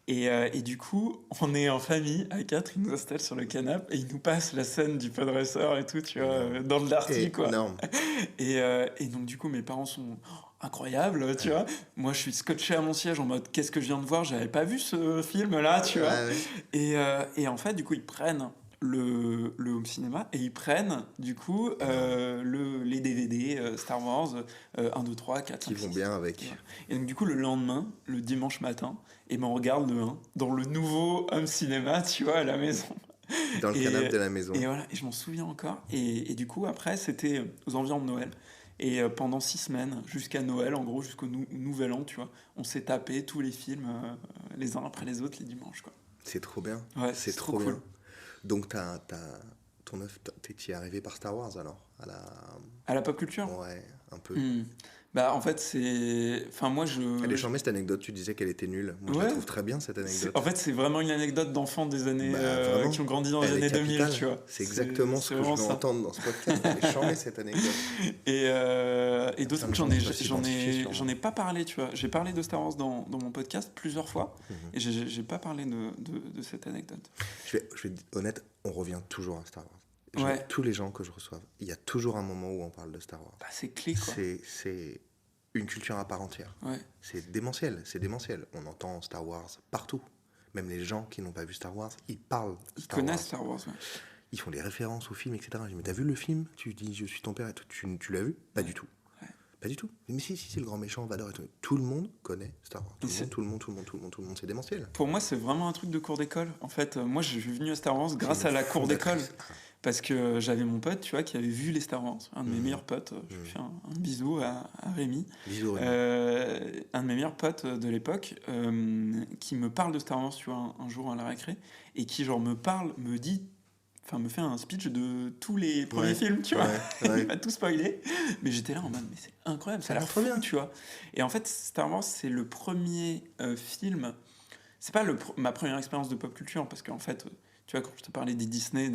Et du coup, on est en famille, à 4, ils nous installent sur le canapé et ils nous passent la scène du pod racer et tout, tu vois, dans le Darty, quoi. Et donc, du coup, mes parents sont incroyables, tu vois. Moi, je suis scotché à mon siège en mode, qu'est-ce que je viens de voir? J'avais pas vu ce film-là, tu vois. Et en fait, du coup, ils prennent le home cinéma et ils prennent du coup les DVD Star Wars 1, 2, 3, 4, 5, qui vont 6, bien avec. Et donc du coup le lendemain, le dimanche matin, et on regarde le 1 dans le nouveau home cinéma, tu vois, à la maison. Dans le canapé de la maison. Et voilà, et je m'en souviens encore. Et du coup après c'était aux environs de Noël. Et pendant 6 semaines, jusqu'à Noël, en gros, jusqu'au Nouvel An, tu vois, on s'est tapé tous les films les uns après les autres les dimanches, quoi. C'est trop bien. Ouais, c'est trop cool. bien. Donc, ton œuvre, t'es arrivé par Star Wars alors à la pop culture. Ouais, un peu. Bah, en fait, c'est. Enfin, moi, Elle est charmée cette anecdote, tu disais qu'elle était nulle. Moi, je la trouve très bien cette anecdote. En fait, c'est vraiment une anecdote d'enfants des années. Qui ont grandi dans les années 2000, tu vois. C'est exactement ce que je veux entendre dans ce podcast. Elle est charmée cette anecdote. Et d'autres que j'en ai pas parlé, tu vois. J'ai parlé de Star Wars dans mon podcast plusieurs fois, et j'ai pas parlé de cette anecdote. Je vais être honnête, on revient toujours à Star Wars. Tous les gens que je reçois, il y a toujours un moment où on parle de Star Wars. Bah, c'est clé, quoi. C'est une culture à part entière. C'est démentiel. On entend Star Wars partout. Même les gens qui n'ont pas vu Star Wars, ils parlent Ils connaissent Star Wars, ouais. Ils font des références au film, etc. Je dis, mais t'as vu le film? Tu dis, je suis ton père, et tu l'as vu? Pas du tout. Pas du tout. Mais si, c'est le grand méchant, Vador et tout. Tout le monde connaît Star Wars. Tout le monde, c'est démentiel. Pour moi, c'est vraiment un truc de cours d'école. En fait, moi, je suis venu à Star Wars grâce à la cour d'école. Parce que j'avais mon pote, tu vois, qui avait vu les Star Wars. Un de mes meilleurs potes. Je lui fais un bisou à Rémi. Bisous, Rémi. Un de mes meilleurs potes de l'époque qui me parle de Star Wars, tu vois, un jour à la récré. Et qui, genre, me fait un speech de tous les premiers films, tu vois. Il m'a tout spoilé. Mais j'étais là en mode, mais c'est incroyable, ça a l'air trop bien, tu vois. Et en fait, Star Wars, c'est le premier film. C'est pas ma première expérience de pop culture, parce qu'en fait, tu vois, quand je te parlais des Disney,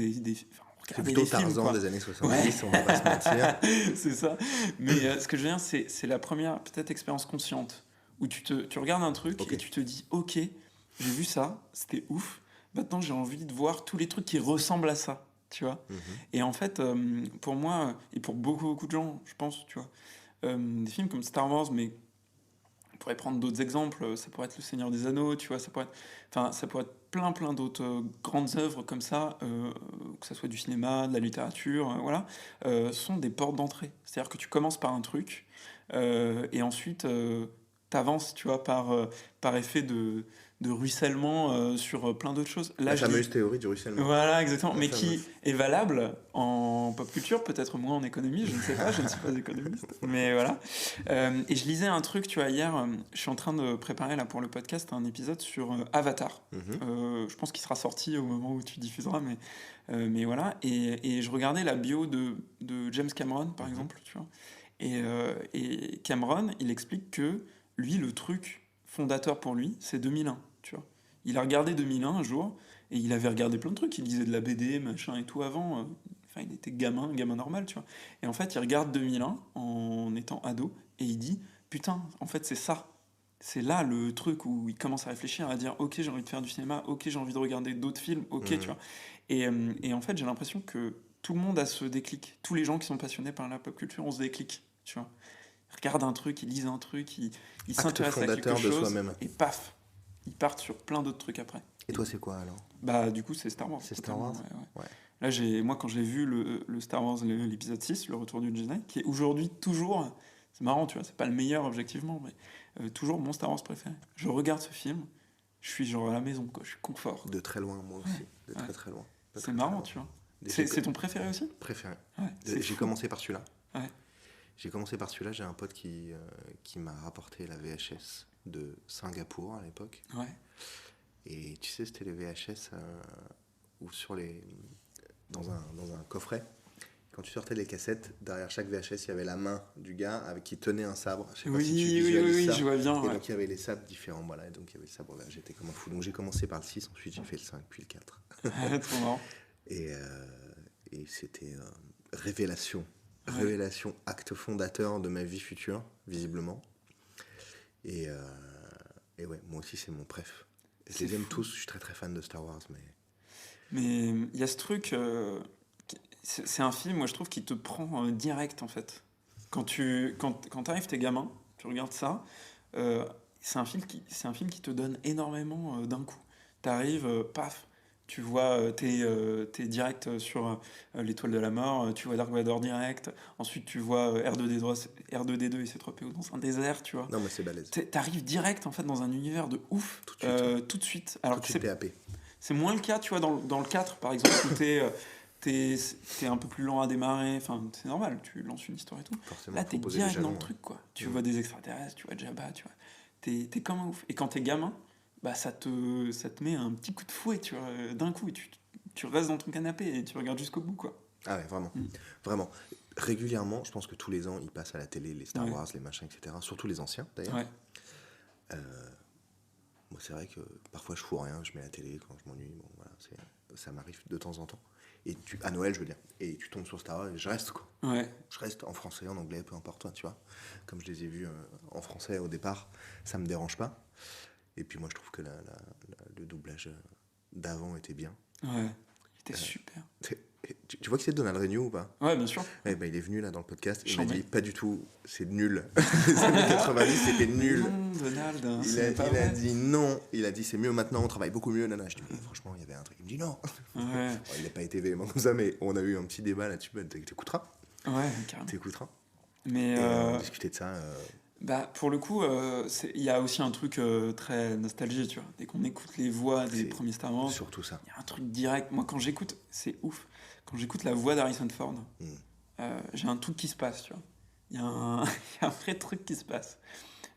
c'est plutôt Tarzan des années 70, on va pas se mentir. C'est ça. Mais ce que je veux dire, c'est la première, peut-être, expérience consciente, où tu regardes un truc et tu te dis, ok, j'ai vu ça, c'était ouf. Maintenant, j'ai envie de voir tous les trucs qui ressemblent à ça, tu vois. Et en fait, pour moi, et pour beaucoup de gens, je pense, tu vois, des films comme Star Wars, mais on pourrait prendre d'autres exemples, ça pourrait être Le Seigneur des Anneaux, tu vois, ça pourrait être plein d'autres grandes œuvres comme ça, que ça soit du cinéma, de la littérature, voilà, sont des portes d'entrée. C'est-à-dire que tu commences par un truc, et ensuite, t'avances, tu vois, par effet de ruissellement sur plein d'autres choses. La fameuse théorie du ruissellement. Voilà, exactement, mais qui est valable en pop culture, peut-être moins en économie, je ne sais pas, je ne suis pas économiste, mais voilà. Et je lisais un truc, tu vois, hier, je suis en train de préparer là pour le podcast un épisode sur Avatar. Je pense qu'il sera sorti au moment où tu diffuseras, mais voilà. Et je regardais la bio de James Cameron, par exemple, tu vois. Et Cameron, il explique que lui, le truc fondateur pour lui, c'est 2001, tu vois. Il a regardé 2001 un jour, et il avait regardé plein de trucs, il lisait de la BD, machin et tout avant, enfin il était gamin normal, tu vois. Et en fait, il regarde 2001 en étant ado, et il dit, putain, en fait c'est ça. C'est là le truc où il commence à réfléchir, à dire, ok, j'ai envie de faire du cinéma, ok, j'ai envie de regarder d'autres films, ok, tu vois. Et en fait, j'ai l'impression que tout le monde a ce déclic. Tous les gens qui sont passionnés par la pop culture ont ce déclic, tu vois. Ils regardent un truc, ils lisent un truc, ils s'intéressent à quelque chose, soi-même. Et paf, ils partent sur plein d'autres trucs après. Et toi, c'est quoi alors ? Bah, du coup, c'est Star Wars. C'est Star Wars ? Ouais. Là, moi, quand j'ai vu le Star Wars, l'épisode 6, Le Retour du Jedi, qui est aujourd'hui toujours, c'est marrant, tu vois, c'est pas le meilleur objectivement, mais toujours mon Star Wars préféré. Je regarde ce film, je suis genre à la maison, quoi, je suis confort. De très loin, moi aussi, très loin. C'est marrant, tu vois. C'est ton préféré aussi ? Préféré. Ouais, j'ai commencé par celui-là. Ouais. J'ai commencé par celui-là, j'ai un pote qui m'a rapporté la VHS de Singapour à l'époque. Ouais. Et tu sais, c'était les VHS où dans un coffret, quand tu sortais les cassettes, derrière chaque VHS, il y avait la main du gars qui tenait un sabre. Je sais pas si tu visualises ça. Je vois bien. Et donc il y avait les sabres différents, voilà. Et donc il y avait le sabre vert, j'étais comme un fou. Donc j'ai commencé par le 6, ensuite j'ai fait le 5, puis le 4. Trop marrant. Et c'était révélation, acte fondateur de ma vie future, visiblement. Et ouais, moi aussi c'est mon préf. Je les aime tous, je suis très très fan de Star Wars. Mais il y a ce truc, c'est un film, moi je trouve, qui te prend direct en fait. Quand t'arrives, t'es gamin, tu regardes ça, c'est un film qui te donne énormément d'un coup. T'arrives, paf, tu vois, t'es direct sur l'Étoile de la Mort, tu vois Dark Vador direct, ensuite tu vois R2D2 et C3PO dans un désert, tu vois. Non mais c'est balèze. T'arrives direct en fait dans un univers de ouf, tout de suite. Alors tout de suite PAP. C'est moins le cas, tu vois, dans le 4 par exemple, où t'es un peu plus lent à démarrer, enfin c'est normal, tu lances une histoire et tout. Forcément, là t'es direct dans le truc, quoi. Tu vois des extraterrestres, tu vois Jabba, tu vois. T'es comme un ouf. Et quand t'es gamin, bah ça te met un petit coup de fouet, tu vois, d'un coup, et tu restes dans ton canapé et tu regardes jusqu'au bout, quoi. Ah ouais, vraiment. Vraiment. Régulièrement, je pense que tous les ans, ils passent à la télé les Star Wars, les machins, etc. Surtout les anciens, d'ailleurs. Ouais. Moi, c'est vrai que parfois, je fous rien, je mets la télé quand je m'ennuie. Bon, voilà, ça m'arrive de temps en temps. Et à Noël, je veux dire. Et tu tombes sur Star Wars et je reste, quoi. Ouais. Je reste en français, en anglais, peu importe, toi, tu vois. Comme je les ai vus en français au départ, ça me dérange pas. Et puis moi, je trouve que le doublage d'avant était bien. Ouais, il était super. Tu vois qui c'est Donald Renew ou pas ? Ouais, bien sûr. Ouais, bah, il est venu là dans le podcast et il Chambé. m'a dit pas du tout, c'est nul. Les années 90, c'était nul. Non, Donald, Il a dit non, il a dit c'est mieux maintenant, on travaille beaucoup mieux. Nana. Je dis franchement, il y avait un truc. Il me dit non. Ouais. Bon, il n'a pas été véhément comme ça, mais on a eu un petit débat là-dessus. T'écouteras. Ouais, carrément. T'écouteras. Mais Et on discutait de ça. bah, pour le coup, il y a aussi un truc très nostalgie, tu vois. Dès qu'on écoute les voix des C'est premiers Star Wars, surtout ça. il y a un truc direct. Moi, quand j'écoute, c'est ouf. Quand j'écoute la voix d'Harrison Ford, j'ai un truc qui se passe, tu vois. Il y a un, il y a un vrai truc qui se passe.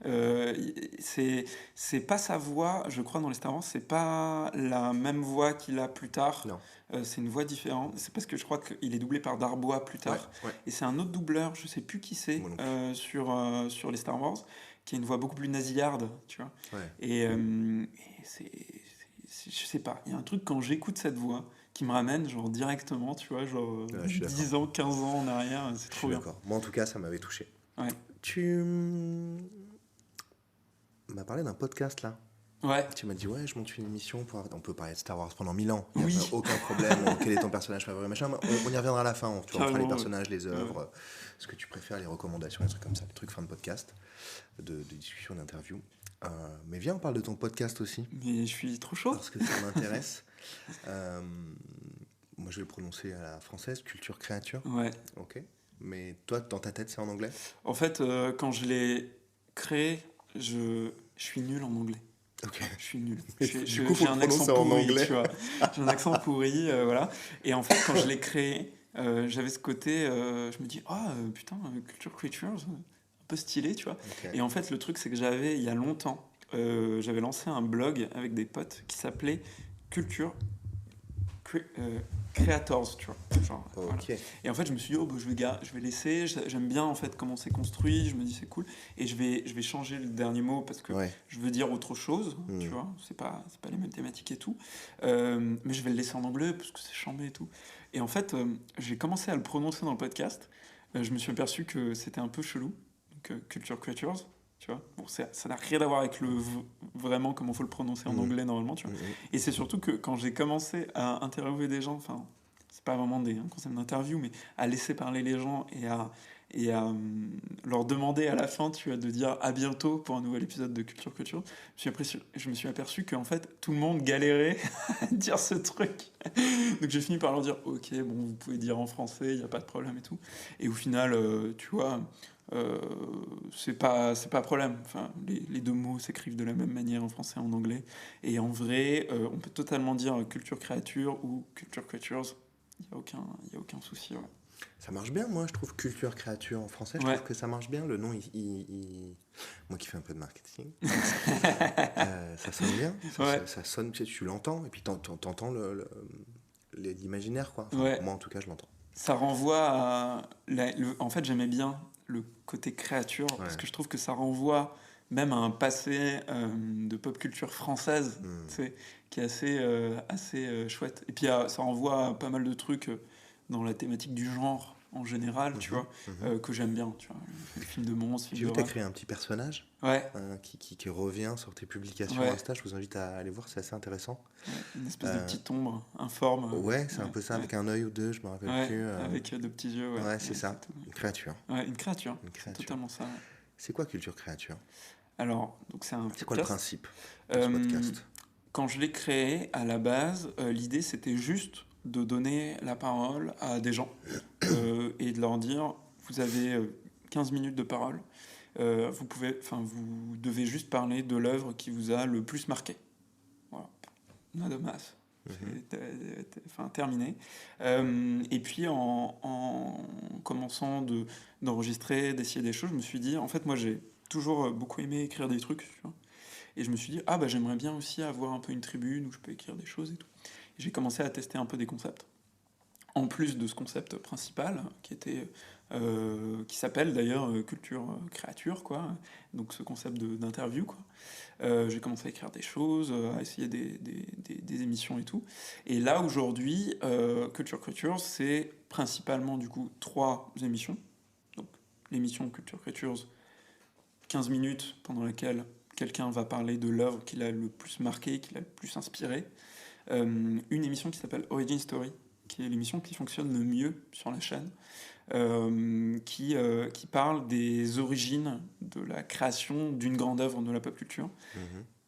Euh, c'est pas sa voix, je crois, dans les Star Wars, c'est pas la même voix qu'il a plus tard. Non. C'est une voix différente. C'est parce que je crois qu'il est doublé par Darbois plus tard. Ouais. Et c'est un autre doubleur, je sais plus qui c'est, Moi non plus. sur les Star Wars, qui a une voix beaucoup plus nasillarde, tu vois. Ouais. Et je sais pas, il y a un truc quand j'écoute cette voix qui me ramène genre directement, tu vois, genre Ouais, je suis 10 ans, 15 ans en arrière, c'est Je trop suis bien. d'accord. Moi, en tout cas, ça m'avait touché. Ouais. Tu m'as parlé d'un podcast là. Ouais. Tu m'as dit, ouais, je monte une émission. On peut parler de Star Wars pendant 1000 ans. Il n'y a Oui. aucun problème. Quel est ton personnage favori, machin. On y reviendra à la fin. On fera les Carrément, ouais. personnages, les œuvres, ce que tu préfères, les recommandations, les trucs comme ça. Les trucs fin de podcast, de discussion, d'interview. Mais viens, on parle de ton podcast aussi. Mais je suis trop chaud. Parce que ça m'intéresse. Moi, je vais le prononcer à la française, culture créature. Ouais. Ok. Mais toi, dans ta tête, c'est en anglais? En fait, quand je l'ai créé, je suis nul en anglais. Ok. Je suis nul. Du coup, faut J'ai le un accent prononcer en pourri, anglais. tu vois. J'ai un accent pourri, voilà. Et en fait, quand je l'ai créé, j'avais ce côté, je me dis, putain, Culture Creatures, un peu stylé, tu vois. Ok. Et en fait, le truc, c'est que j'avais, il y a longtemps, j'avais lancé un blog avec des potes qui s'appelait Culture Creators, tu vois. Genre, voilà. Ok. Et en fait, je me suis dit, je vais laisser, j'aime bien en fait comment c'est construit, je me dis c'est cool, et je vais changer le dernier mot parce que Ouais. je veux dire autre chose, tu vois, c'est pas les mêmes thématiques et tout, mais je vais le laisser en anglais parce que c'est chambé et tout. Et en fait, j'ai commencé à le prononcer dans le podcast, je me suis aperçu que c'était un peu chelou, donc Culture Creatures, tu vois. Bon, ça n'a rien à voir avec vraiment comment faut le prononcer en anglais normalement, tu vois. Et c'est surtout que quand j'ai commencé à interviewer des gens, enfin, c'est pas vraiment un concept d'interview, mais à laisser parler les gens et à leur demander à la fin, tu vois, de dire à bientôt pour un nouvel épisode de Culture Culture, je me suis aperçu qu'en fait, tout le monde galérait à dire ce truc. Donc j'ai fini par leur dire, ok, bon, vous pouvez dire en français, il n'y a pas de problème et tout. Et au final, tu vois... c'est pas un problème. Enfin, les deux mots s'écrivent de la même manière en français et en anglais. Et en vrai, on peut totalement dire culture créature ou culture creatures. Il y a aucun souci. Ouais. Ça marche bien, moi, je trouve culture créature en français. Je trouve que ça marche bien. Le nom, moi qui fais un peu de marketing, ça sonne bien. Ça sonne, tu l'entends et puis t'entends l'imaginaire, quoi. Enfin, moi, en tout cas, je l'entends. Ça renvoie à... en fait, j'aimais bien le côté créature parce que je trouve que ça renvoie même à un passé de pop culture française, tu sais, qui est assez chouette. Et puis ça renvoie à pas mal de trucs dans la thématique du genre en général, tu vois, que j'aime bien, tu vois, les films de monstres, films de Tu veux créer un petit personnage qui revient sur tes publications Insta. Je vous invite à aller voir, c'est assez intéressant. Une espèce de petite ombre informe. Ouais, c'est un peu ça, avec un œil ou deux, je me rappelle plus. Avec de petits yeux. Ouais, c'est ça, une créature. Ouais, une créature. C'est totalement ça. C'est quoi Culture Créature? Alors, donc c'est quoi le principe de ce podcast? Quand je l'ai créé, à la base, l'idée c'était juste de donner la parole à des gens et de leur dire, vous avez 15 minutes de parole, vous devez juste parler de l'œuvre qui vous a le plus marqué. Voilà, nada más. Terminé. Et puis en commençant d'enregistrer, d'essayer des choses, je me suis dit, en fait moi j'ai toujours beaucoup aimé écrire des trucs, tu vois. Et je me suis dit, j'aimerais bien aussi avoir un peu une tribune où je peux écrire des choses et tout. Et j'ai commencé à tester un peu des concepts. En plus de ce concept principal, qui s'appelle d'ailleurs Culture Créature, quoi. Donc ce concept d'interview, quoi. J'ai commencé à écrire des choses, à essayer des émissions et tout. Et là, aujourd'hui, Culture Creatures, c'est principalement, du coup, 3 émissions. Donc l'émission Culture Creatures, 15 minutes pendant laquelle quelqu'un va parler de l'œuvre qui l'a le plus marqué, qui l'a le plus inspiré. Une émission qui s'appelle Origin Story, qui est l'émission qui fonctionne le mieux sur la chaîne, qui parle des origines de la création d'une grande œuvre de la pop culture.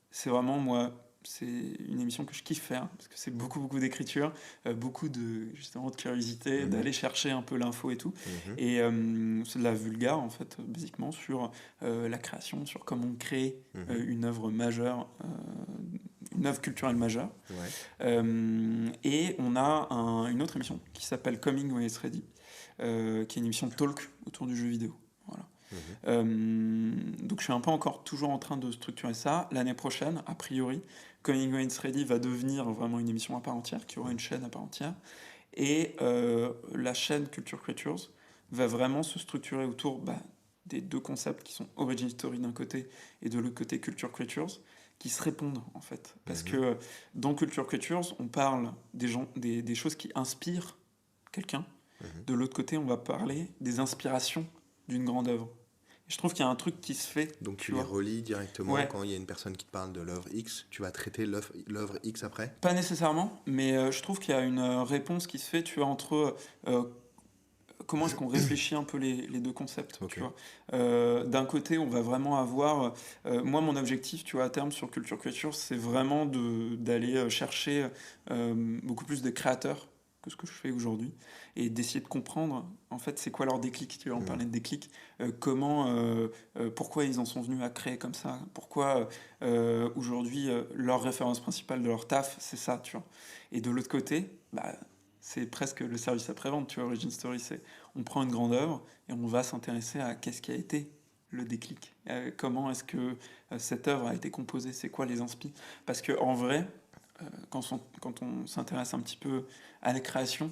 C'est vraiment, moi, c'est une émission que je kiffe faire, parce que c'est beaucoup d'écriture, beaucoup justement de curiosité, d'aller chercher un peu l'info et tout. Et c'est de la vulgare, en fait, basiquement, sur la création, sur comment on crée une œuvre majeure, une œuvre culturelle majeure. Et on a une autre émission qui s'appelle Coming When It's Ready, qui est une émission de talk autour du jeu vidéo. Voilà. Donc je suis un peu encore toujours en train de structurer ça. L'année prochaine, a priori, Coming When It's Ready va devenir vraiment une émission à part entière, qui aura une chaîne à part entière. Et la chaîne Culture Creatures va vraiment se structurer autour des deux concepts qui sont Origin Story d'un côté et de l'autre côté Culture Creatures, qui se répondent en fait. Parce que dans Culture Creatures, on parle des choses qui inspirent quelqu'un. De l'autre côté, on va parler des inspirations d'une grande œuvre. Et je trouve qu'il y a un truc qui se fait. Donc tu les relis directement quand il y a une personne qui te parle de l'œuvre X, tu vas traiter l'œuvre X après ? Pas nécessairement, mais je trouve qu'il y a une réponse qui se fait, tu vois, entre comment est-ce qu'on réfléchit un peu les deux concepts, tu vois. D'un côté, on va vraiment avoir... moi, mon objectif, tu vois, à terme, sur Culture Creatures, c'est vraiment d'aller chercher beaucoup plus de créateurs que ce que je fais aujourd'hui, et d'essayer de comprendre, en fait, c'est quoi leur déclic, tu vois, on parlait de déclic, pourquoi ils en sont venus à créer comme ça, pourquoi aujourd'hui, leur référence principale de leur taf, c'est ça, tu vois. Et de l'autre côté, c'est presque le service après-vente, tu vois, Origin Story, c'est on prend une grande œuvre et on va s'intéresser à qu'est-ce qui a été le déclic, comment est-ce que cette œuvre a été composée, c'est quoi les inspi. Parce qu'en vrai, quand on s'intéresse un petit peu à la création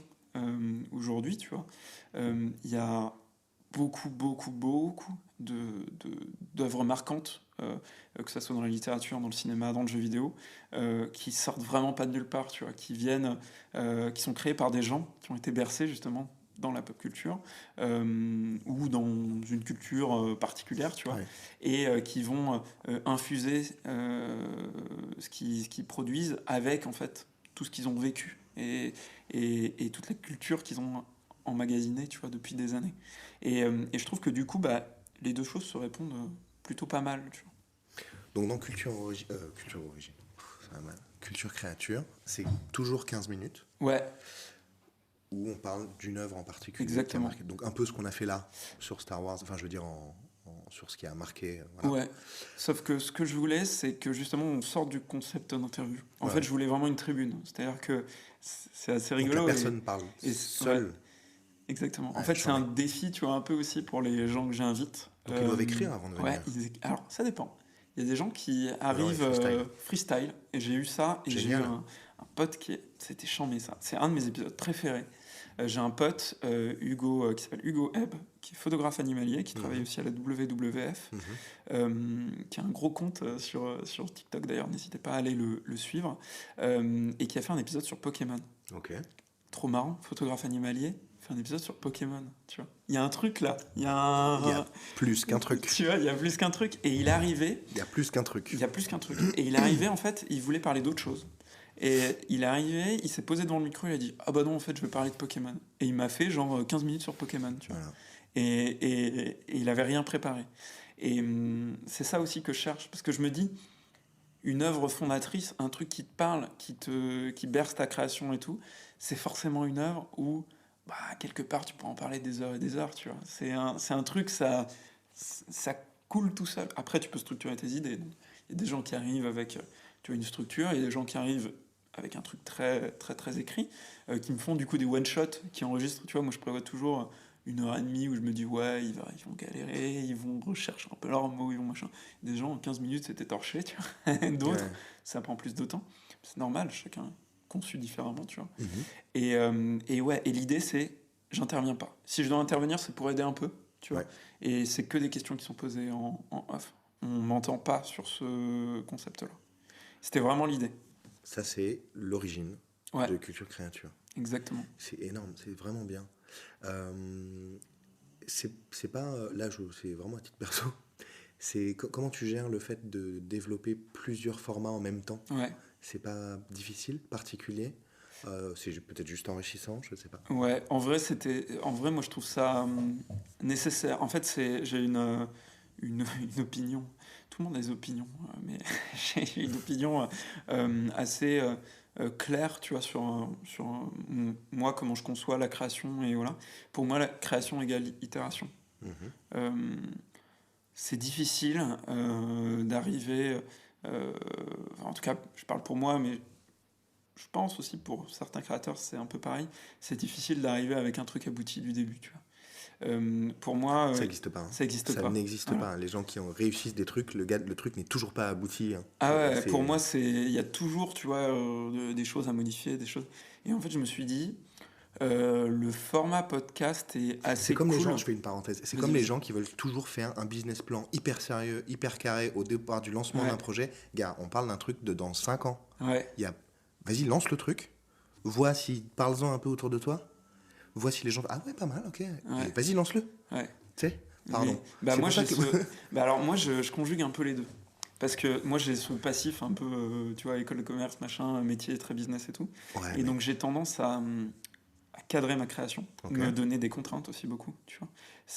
aujourd'hui, tu vois, il y a beaucoup d'œuvres marquantes, que ce soit dans la littérature, dans le cinéma, dans le jeu vidéo, qui sortent vraiment pas de nulle part, tu vois, qui qui sont créés par des gens qui ont été bercés justement dans la pop culture ou dans une culture particulière, tu vois, et qui vont infuser ce qu'ils produisent avec en fait tout ce qu'ils ont vécu et toute la culture qu'ils ont emmagasinée, tu vois, depuis des années. Et je trouve que du coup, les deux choses se répondent plutôt pas mal, tu vois. Donc dans Culture Créature, c'est toujours 15 minutes. Ouais. Où on parle d'une œuvre en particulier. Exactement. Donc un peu ce qu'on a fait là sur Star Wars, enfin je veux dire sur ce qui a marqué. Voilà. Ouais, sauf que ce que je voulais, c'est que justement on sorte du concept d'interview. En fait, je voulais vraiment une tribune. C'est-à-dire que c'est assez rigolo. Donc la personne parle seule. Ouais, exactement. En fait, c'est un défi, tu vois, un peu aussi pour les gens que j'invite. Donc ils doivent écrire avant de venir. Alors, ça dépend. Il y a des gens qui arrivent freestyle. Et j'ai eu ça. Et j'ai eu un pote c'était chambé ça. C'est un de mes épisodes préférés. J'ai un pote, Hugo, qui s'appelle Hugo Ebb, qui est photographe animalier, qui travaille aussi à la WWF, qui a un gros compte sur TikTok d'ailleurs, n'hésitez pas à aller le suivre, et qui a fait un épisode sur Pokémon. Ok. Trop marrant, photographe animalier, fait un épisode sur Pokémon, tu vois. Il y a un truc là, il y a plus qu'un truc. Tu vois, il y a plus qu'un truc, et il est arrivé... Il y a plus qu'un truc. Et il est arrivé, en fait, il voulait parler d'autre chose. Et il est arrivé, il s'est posé devant le micro, il a dit « Ah bah non, en fait, je veux parler de Pokémon. » Et il m'a fait genre 15 minutes sur Pokémon, tu vois. Voilà. Et il avait rien préparé. Et c'est ça aussi que je cherche, parce que je me dis, une œuvre fondatrice, un truc qui te parle, qui berce ta création et tout, c'est forcément une œuvre où, quelque part, tu peux en parler des heures et des heures, tu vois. C'est un truc, ça coule tout seul. Après, tu peux structurer tes idées. Il y a des gens qui arrivent avec une structure, il y a des gens qui arrivent avec un truc très, très, très écrit, qui me font du coup des one-shots, qui enregistrent, tu vois, moi je prévois toujours 1h30 où je me dis, ouais, ils vont galérer, ils vont rechercher un peu leurs mots, ils vont machin. Des gens, en 15 minutes, c'était torché, tu vois. D'autres, ça prend plus de temps. C'est normal, chacun est conçu différemment, tu vois. Et l'idée, c'est, j'interviens pas. Si je dois intervenir, c'est pour aider un peu, tu vois. Et c'est que des questions qui sont posées en off. On m'entend pas sur ce concept-là. C'était vraiment l'idée. Ça, c'est l'origine de Culture Créature. Exactement. C'est énorme, c'est vraiment bien. C'est pas... Là, c'est vraiment à titre perso. C'est comment tu gères le fait de développer plusieurs formats en même temps ? C'est pas difficile, particulier ? C'est peut-être juste enrichissant, je sais pas. Ouais, en vrai, moi, je trouve ça nécessaire. En fait, j'ai une opinion. tout le monde a des opinions, mais j'ai une opinion assez claire, tu vois, moi, comment je conçois la création. Et voilà. Pour moi, la création égale itération. Euh, c'est difficile d'arriver, en tout cas, je parle pour moi, mais je pense aussi pour certains créateurs, c'est un peu pareil. C'est difficile d'arriver avec un truc abouti du début, tu vois. Pour moi, ça n'existe pas. Ça n'existe pas. Ça n'existe pas. Les gens qui réussissent des trucs, le truc n'est toujours pas abouti. Ah ouais, pour moi, il y a toujours, tu vois, des choses à modifier, des choses. Et en fait, je me suis dit, le format podcast est assez C'est comme cool. les gens, je fais une parenthèse, c'est comme les gens qui veulent toujours faire un business plan hyper sérieux, hyper carré au départ du lancement d'un projet. Gars, on parle d'un truc de dans 5 ans. Ouais. Vas-y, lance le truc, vois si, parle-en un peu autour de toi, vois si les gens... Ah ouais, pas mal, ok. Ouais. Et vas-y, lance-le. Ouais. Tu sais, pardon. Mais, moi, alors moi, je conjugue un peu les deux. Parce que moi, j'ai ce passif un peu, tu vois, école de commerce, machin, métier très business et tout. Ouais, et donc, j'ai tendance à cadrer ma création, me donner des contraintes aussi beaucoup, tu vois.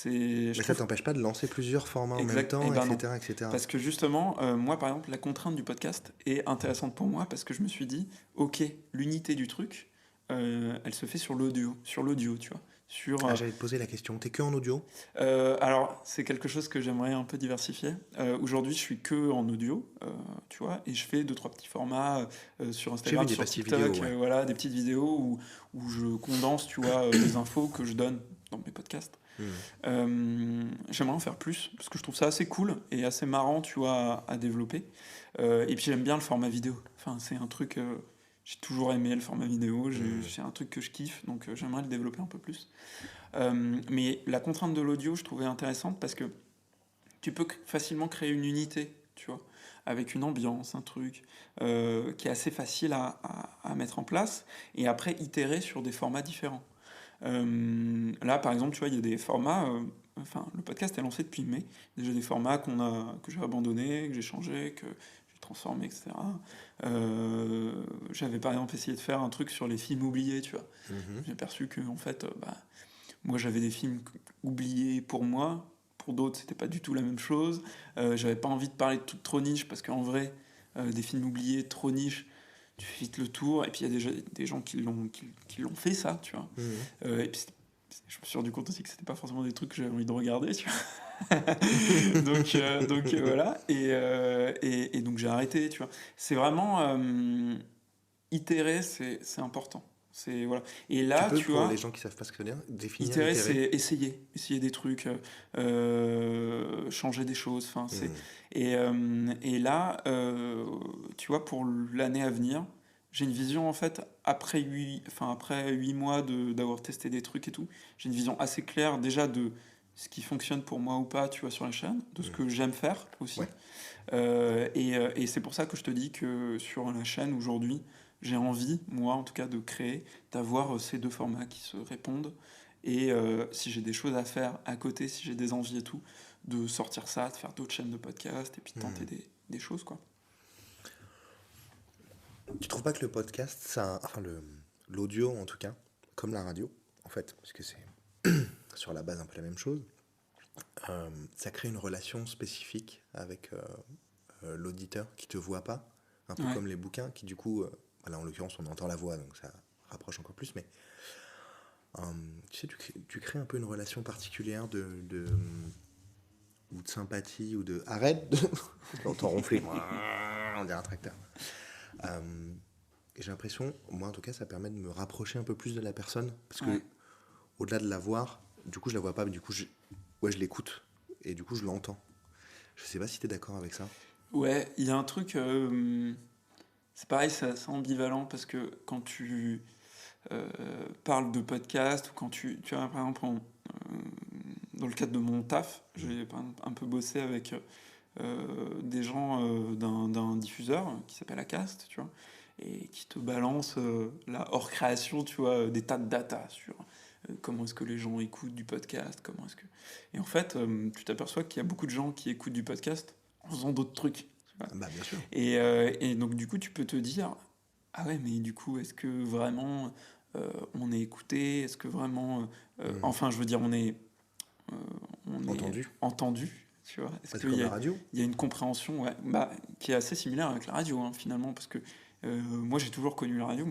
Mais ça t'empêche pas de lancer plusieurs formats en même temps, etc. Parce que justement, moi, par exemple, la contrainte du podcast est intéressante pour moi parce que je me suis dit, ok, l'unité du truc, elle se fait sur l'audio, tu vois. J'allais te poser la question, t'es que en audio ? Alors, c'est quelque chose que j'aimerais un peu diversifier. Aujourd'hui, je suis que en audio, tu vois, et je fais 2-3 petits formats sur Instagram, sur TikTok, vidéos, voilà, des petites vidéos où je condense, tu vois, les infos que je donne dans mes podcasts. J'aimerais en faire plus, parce que je trouve ça assez cool et assez marrant, tu vois, à développer. Et puis, j'aime bien le format vidéo. Enfin, c'est un truc... j'ai toujours aimé le format vidéo, c'est un truc que je kiffe, donc j'aimerais le développer un peu plus. Mais la contrainte de l'audio, je trouvais intéressante parce que tu peux facilement créer une unité, tu vois, avec une ambiance, un truc qui est assez facile à mettre en place et après itérer sur des formats différents. Là, par exemple, tu vois, il y a des formats... le podcast est lancé depuis mai. Déjà des formats que j'ai abandonnés, que j'ai changés, que j'ai transformés, etc. J'avais par exemple essayé de faire un truc sur les films oubliés, tu vois. J'ai aperçu que, en fait, moi j'avais des films oubliés pour moi, pour d'autres c'était pas du tout la même chose. J'avais pas envie de parler de trucs trop niche parce qu'en vrai, des films oubliés trop niche, tu fais vite le tour, et puis il y a déjà des gens qui l'ont fait ça, tu vois. Et puis je me suis rendu compte aussi que c'était pas forcément des trucs que j'avais envie de regarder, tu vois. donc voilà, et donc j'ai arrêté, tu vois. C'est vraiment itérer, c'est important. Voilà. Et là, tu vois, pour les gens qui savent pas ce que ça veut dire, définir itérer, c'est essayer des trucs, changer des choses. Et là, tu vois, pour l'année à venir, j'ai une vision en fait après 8 mois d'avoir testé des trucs et tout. J'ai une vision assez claire déjà de ce qui fonctionne pour moi ou pas, tu vois, sur la chaîne, de ce que j'aime faire aussi. Ouais. Et c'est pour ça que je te dis que sur la chaîne aujourd'hui, j'ai envie, moi en tout cas, de créer, d'avoir ces deux formats qui se répondent. Et si j'ai des choses à faire à côté, si j'ai des envies et tout, de sortir ça, de faire d'autres chaînes de podcast et puis de tenter des choses, quoi. Tu trouves pas que le podcast, l'audio en tout cas, comme la radio, en fait, parce que c'est sur la base un peu la même chose, ça crée une relation spécifique avec l'auditeur qui te voit pas, un peu comme les bouquins qui du coup, là en l'occurrence on entend la voix donc ça rapproche encore plus, mais tu sais, tu crées un peu une relation particulière ou de sympathie ou de arrête de l'entends ronfler on dirait un tracteur. Et j'ai l'impression, moi en tout cas, ça permet de me rapprocher un peu plus de la personne parce que au-delà de la voir, du coup je la vois pas, mais du coup je l'écoute et du coup je l'entends. Je sais pas si t'es d'accord avec ça. Ouais, il y a un truc, c'est pareil, c'est assez ambivalent parce que quand tu parles de podcast ou quand tu vois, par exemple, dans le cadre de mon taf, j'ai un peu bossé avec des gens d'un diffuseur qui s'appelle Acast, tu vois, et qui te balance là, hors création, tu vois, des tas de data sur comment est-ce que les gens écoutent du podcast, comment est-ce que... Et en fait, tu t'aperçois qu'il y a beaucoup de gens qui écoutent du podcast en faisant d'autres trucs. Bah, bien sûr. Et donc, du coup, tu peux te dire, ah ouais, mais du coup, est-ce que vraiment on est écouté? Est-ce que vraiment... Enfin, je veux dire, on est entendu. Entendu, tu vois. Est-ce C'est qu'il comme y la a, radio. il y a une compréhension qui est assez similaire avec la radio, hein, finalement, parce que moi, j'ai toujours connu la radio.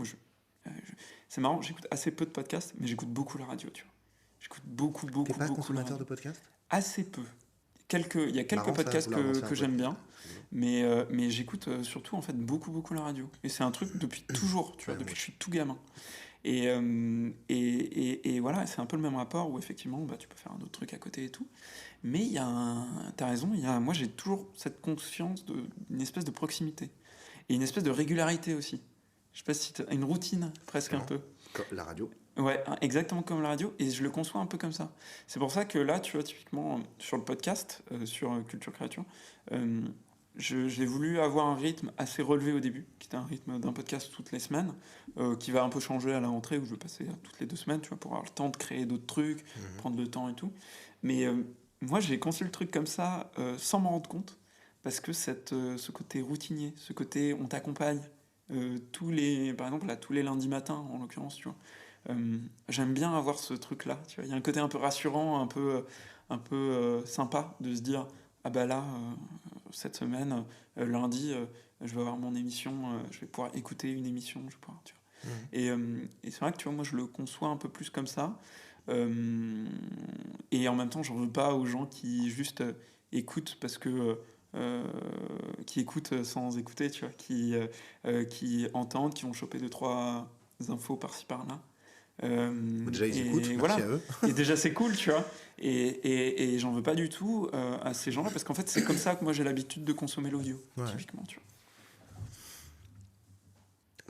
C'est marrant, j'écoute assez peu de podcasts, mais j'écoute beaucoup la radio, tu vois. J'écoute beaucoup, T'es beaucoup, pas beaucoup la consommateur de radio. podcasts? Assez peu. Il y a quelques Marrant ça, podcasts vouloir lancer un que j'aime podcast. bien, mais j'écoute surtout en fait beaucoup, beaucoup la radio. Et c'est un truc depuis toujours, tu vois, Ouais, depuis moi que je suis tout gamin. Et voilà, c'est un peu le même rapport où effectivement, bah, tu peux faire un autre truc à côté et tout. Mais t'as raison, moi j'ai toujours cette conscience d'une espèce de proximité. Et une espèce de régularité aussi. Je sais pas si t'as une routine, presque un Vraiment. peu. La radio. Ouais, exactement comme la radio, et je le conçois un peu comme ça. C'est pour ça que là, tu vois, typiquement, sur le podcast, sur Culture Créature, j'ai voulu avoir un rythme assez relevé au début, qui était un rythme d'un podcast toutes les semaines, qui va un peu changer à la rentrée, où je vais passer à toutes les 2 semaines, tu vois, pour avoir le temps de créer d'autres trucs, prendre le temps et tout. Mais moi, j'ai conçu le truc comme ça, sans m'en rendre compte, parce que ce côté routinier, ce côté on t'accompagne, par exemple, là, tous les lundis matins, en l'occurrence, tu vois. J'aime bien avoir ce truc-là, tu vois. Il y a un côté un peu rassurant, un peu sympa de se dire ah bah là, cette semaine, lundi, je vais avoir mon émission, je vais pouvoir écouter une émission, je vais pouvoir, tu vois. Et c'est vrai que tu vois, moi je le conçois un peu plus comme ça. Et en même temps, j'en veux pas aux gens qui juste écoutent parce que qui écoutent sans écouter, tu vois, qui entendent, qui vont choper 2-3 infos par-ci par-là. Déjà, ils écoutent, merci voilà. à eux. Et déjà, c'est cool, tu vois. Et j'en veux pas du tout à ces gens-là, parce qu'en fait, c'est comme ça que moi j'ai l'habitude de consommer l'audio, typiquement, tu vois.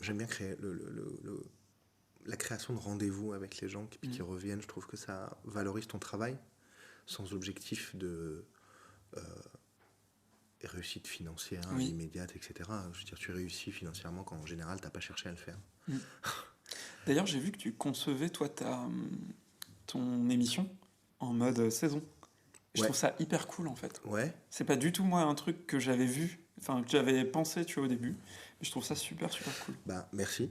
J'aime bien créer la création de rendez-vous avec les gens qui reviennent. Je trouve que ça valorise ton travail sans objectif de réussite financière immédiate, etc. Je veux dire, tu réussis financièrement quand en général t'as pas cherché à le faire. D'ailleurs, j'ai vu que tu concevais, toi, ton émission en mode saison. Je trouve ça hyper cool, en fait. Ouais. C'est pas du tout, moi, un truc que j'avais vu, enfin, que j'avais pensé, tu vois, au début. Mais je trouve ça super, super cool. Bah, merci.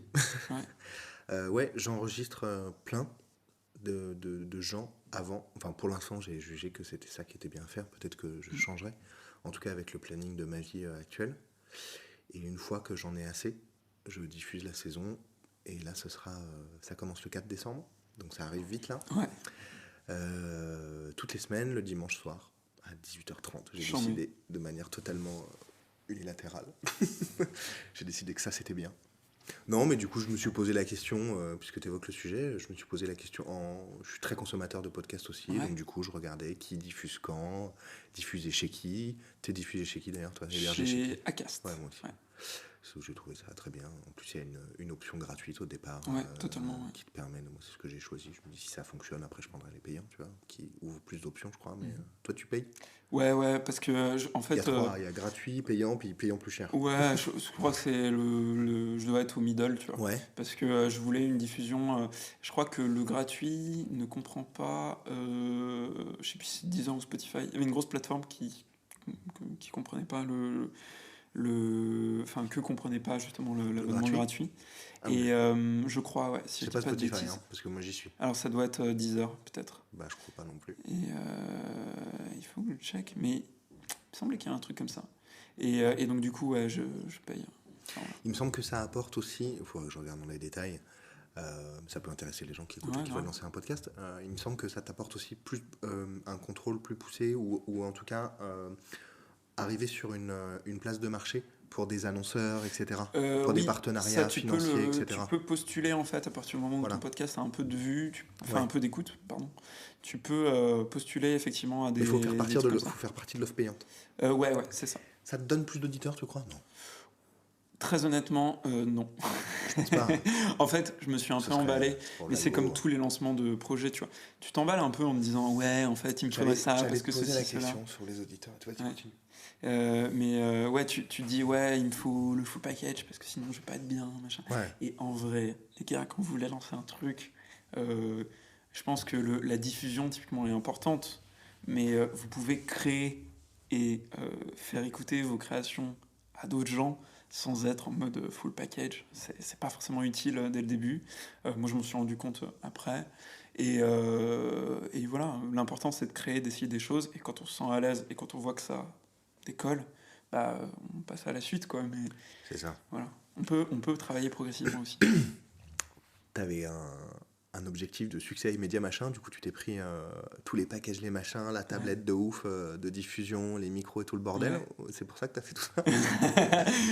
Ouais. J'enregistre plein de gens avant. Enfin, pour l'instant, j'ai jugé que c'était ça qui était bien à faire. Peut-être que je changerai. En tout cas, avec le planning de ma vie actuelle. Et une fois que j'en ai assez, je diffuse la saison. Et là, ça commence le 4 décembre. Donc ça arrive vite là. Ouais. Toutes les semaines, le dimanche soir, à 18h30. J'ai décidé de manière totalement unilatérale. J'ai décidé que ça, c'était bien. Non, mais du coup, je me suis posé la question, puisque tu évoques le sujet, je me suis posé la question je suis très consommateur de podcasts aussi, donc du coup, je regardais qui diffuse quand, diffusé chez qui. T'es diffusé chez qui d'ailleurs, toi? Chez Acast. Ouais, moi aussi. Ouais. J'ai trouvé ça très bien. En plus, il y a une option gratuite au départ totalement, qui te permet, moi c'est ce que j'ai choisi. Je me dis si ça fonctionne, après je prendrai les payants, tu vois, qui ouvrent plus d'options, je crois. Mais toi, tu payes? Ouais, parce que en fait. Il y a gratuit, payant, puis payant plus cher. Ouais, je crois que c'est je dois être au middle, tu vois. Ouais. Parce que je voulais une diffusion. Je crois que le gratuit ne comprend pas. Je sais plus si c'est Deezer ou Spotify. Il y avait une grosse plateforme qui comprenait pas enfin que comprenait pas justement l'abonnement gratuit. Et je crois, ouais, si je dis pas pas de Spotify, bêtises. parce que moi j'y suis. Alors ça doit être Deezer peut-être. Bah je crois pas non plus. Et il faut que je check, mais il me semblait qu'il y a un truc comme ça. Et donc du coup, ouais, je paye. Enfin, il me semble que ça apporte aussi, il faut que je regarde dans les détails, ça peut intéresser les gens qui écoutent et qui veulent lancer un podcast. Il me semble que ça t'apporte aussi plus un contrôle plus poussé ou en tout cas arriver sur une place de marché pour des annonceurs, etc. Pour des partenariats financiers, etc. Tu peux postuler en fait à partir du moment où ton podcast a un peu de vues, un peu d'écoute, pardon. Tu peux postuler effectivement à des. Il faut faire partie de l'offre payante. Ouais, c'est ça. Ça te donne plus d'auditeurs, tu crois? Non. Très honnêtement, non. Je pense pas. En fait, je me suis un peu emballé, mais c'est comme tous les lancements de projets, tu vois. Tu t'emballes un peu en me disant, ouais, en fait, il me faudrait ça parce que ceci, la question sur les auditeurs. Tu vois, tu continues. Mais ouais, tu dis, ouais, il me faut le full package parce que sinon je vais pas être bien, machin. Ouais. Et en vrai, les gars, quand vous voulez lancer un truc, je pense que la diffusion, typiquement, est importante, mais vous pouvez créer et faire écouter vos créations à d'autres gens sans être en mode full package. C'est pas forcément utile dès le début. Moi, je m'en suis rendu compte après. Et voilà, l'important c'est de créer, d'essayer des choses, et quand on se sent à l'aise et quand on voit que ça décolle, bah, on passe à la suite, quoi. Mais C'est ça. voilà, on peut travailler progressivement aussi. T'avais un objectif de succès immédiat, machin, du coup tu t'es pris tous les packages, les machins, la tablette de ouf, de diffusion, les micros et tout le bordel. Ouais. C'est pour ça que t'as fait tout ça?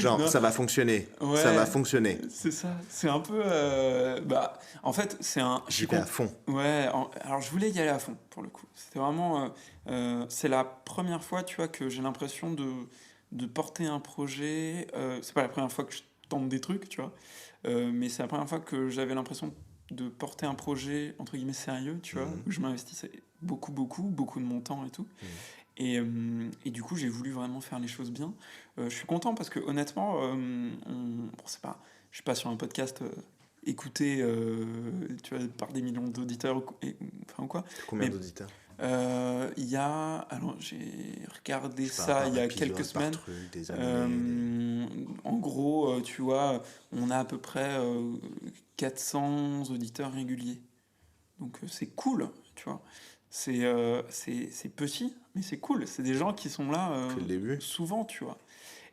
Genre, Non. ça va fonctionner, Ouais, ça va fonctionner. c'est ça. C'est un peu. Bah, en fait, c'est un. J'y vais à fond. Ouais, alors je voulais y aller à fond, pour le coup. C'était vraiment. C'est la première fois, tu vois, que j'ai l'impression de porter un projet. C'est pas la première fois que je tente des trucs, tu vois. Mais c'est la première fois que j'avais l'impression de porter un projet, entre guillemets, sérieux, tu vois, où je m'investissais beaucoup de mon temps et tout. Et du coup, j'ai voulu vraiment faire les choses bien. Je suis content parce que honnêtement, bon, c'est pas, je suis pas sur un podcast écouté tu vois, par des millions d'auditeurs enfin, ou quoi. Combien Mais d'auditeurs? il y a, alors j'ai regardé Je sais pas, ça par il y a épisode, quelques par semaines. truc, des abonnés, En gros, tu vois, on a à peu près 400 auditeurs réguliers. Donc c'est cool, tu vois. C'est petit, mais c'est cool. C'est des gens qui sont là Depuis le début. souvent, tu vois.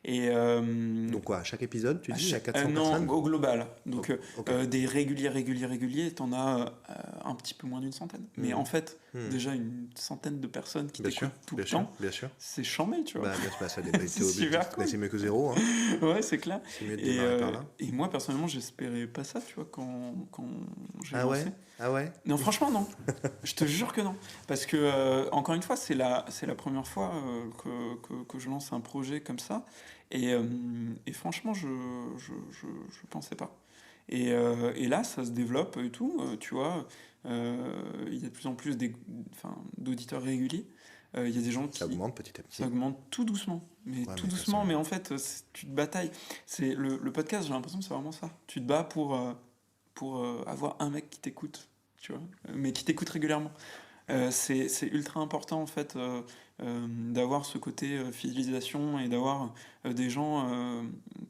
Et Donc quoi, à chaque épisode, tu dis, il y a 400 non, personnes? au global. Donc Ok. des réguliers, t'en as un petit peu moins d'une centaine. Mais en fait, déjà une centaine de personnes qui Bien sûr, t'écoutent tout bien le sûr, temps, bien sûr. c'est chambé, tu vois. Bah, ça dépend. C'est super cool. C'est mieux que zéro, hein. Ouais, c'est clair. C'est mieux de démarrer par là. Et moi, personnellement, j'espérais pas ça, tu vois, quand j'ai Ah ouais? lancé. Ah ouais? Non, franchement, non. Je te jure que non. Parce que, encore une fois, c'est la première fois que je lance un projet comme ça. Et franchement, je pensais pas. Et là, ça se développe et tout. Tu vois, il y a de plus en plus d'auditeurs réguliers. Il y a des gens qui... Ça augmente petit à petit. Ça augmente tout doucement. Mais Ouais, tout mais doucement, ça, mais en fait, tu te batailles. C'est le podcast, j'ai l'impression que c'est vraiment ça. Tu te bats pour avoir un mec qui t'écoute, tu vois, mais qui t'écoute régulièrement. C'est ultra important en fait d'avoir ce côté fidélisation et d'avoir des gens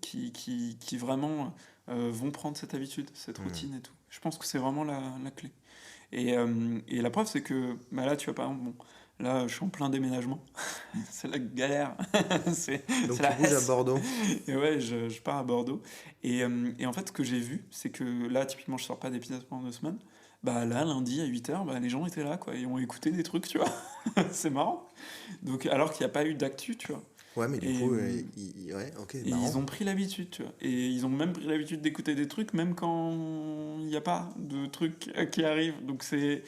qui vraiment vont prendre cette habitude, cette routine et tout. Je pense que c'est vraiment la clé. Et la preuve, c'est que bah là, tu vois, par exemple, bon, là, je suis en plein déménagement. C'est la galère. Donc c'est tu la bouges à hesse. Bordeaux. Et ouais, je pars à Bordeaux. Et en fait, ce que j'ai vu, c'est que là, typiquement, je sors pas d'épisode pendant 2 semaines. Bah là, lundi à 8h, bah, les gens étaient là, quoi. Ils ont écouté des trucs, tu vois. C'est marrant. Donc, alors qu'il n'y a pas eu d'actu, tu vois. Ouais, mais du Et, coup, ouais, ok, et marrant. ils ont pris l'habitude, tu vois. Et ils ont même pris l'habitude d'écouter des trucs, même quand il n'y a pas de trucs qui arrivent. Donc, c'est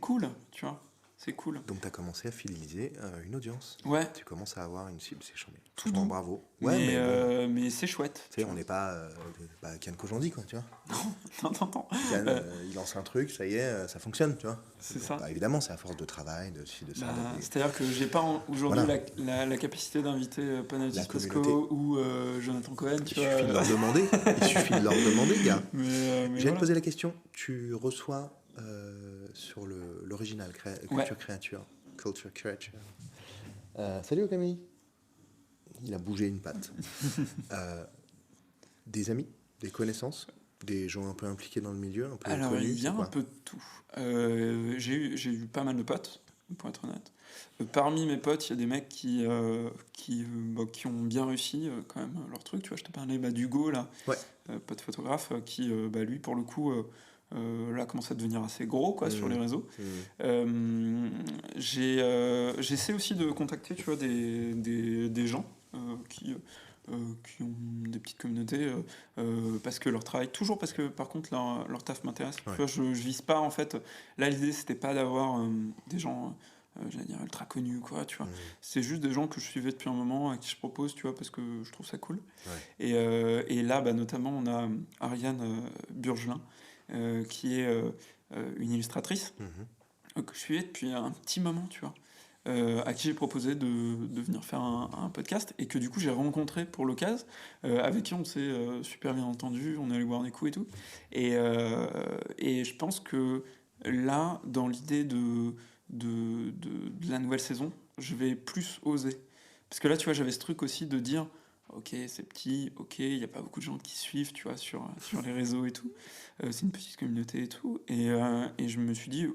cool, tu vois. C'est cool. Donc tu as commencé à fidéliser une audience. Ouais, Tu commences à avoir une cible, c'est chambé. tout Franchement, doux. bravo. Ouais, mais bon, Mais c'est chouette. tu sais, on n'est pas Kian Kojandi, quoi, tu vois. Non, non, non. Kian, il lance un truc, ça y est, ça fonctionne, tu vois. C'est Donc, ça. bah, évidemment, c'est à force de travail, de ci, de ça. Bah, de- c'est-à-dire que j'ai pas aujourd'hui Voilà. la capacité d'inviter Panathis La Pasco communauté. ou Jonathan Cohen, Il tu suffit vois. de leur demander. Il suffit de leur demander, gars. Mais Je viens de voilà. poser la question. Tu reçois sur l'original Ouais. Culture Creature. Salut Camille. Il a bougé une patte. Des amis, des connaissances, des gens un peu impliqués dans le milieu, un peu Alors, connus, il y a c'est un quoi? peu de tout. J'ai eu pas mal de potes, pour être honnête. Parmi mes potes, il y a des mecs qui ont bien réussi quand même leur truc. Tu vois, je te parlais d'Hugo, là, Ouais. pote photographe, qui, lui, pour le coup, là, commence à devenir assez gros, quoi, sur les réseaux. J'essaie aussi de contacter, tu vois, des gens qui ont des petites communautés parce que leur travail, toujours parce que par contre leur taf m'intéresse. Ouais. Tu vois, je vise pas en fait. Là, l'idée c'était pas d'avoir des gens, j'allais dire ultra connus, quoi, tu vois. C'est juste des gens que je suivais depuis un moment à qui je propose, tu vois, parce que je trouve ça cool. Ouais. Et là, bah, notamment, on a Ariane Burgelin qui est une illustratrice que je suivais depuis un petit moment, tu vois. À qui j'ai proposé de venir faire un podcast et que du coup j'ai rencontré pour l'occasion, avec qui on s'est super bien entendu, on est allé boire des coups et tout. Et je pense que là, dans l'idée de la nouvelle saison, je vais plus oser. Parce que là, tu vois, j'avais ce truc aussi de dire, Ok, c'est petit, ok, il n'y a pas beaucoup de gens qui suivent, tu vois, sur les réseaux et tout. C'est une petite communauté et tout. Et je me suis dit,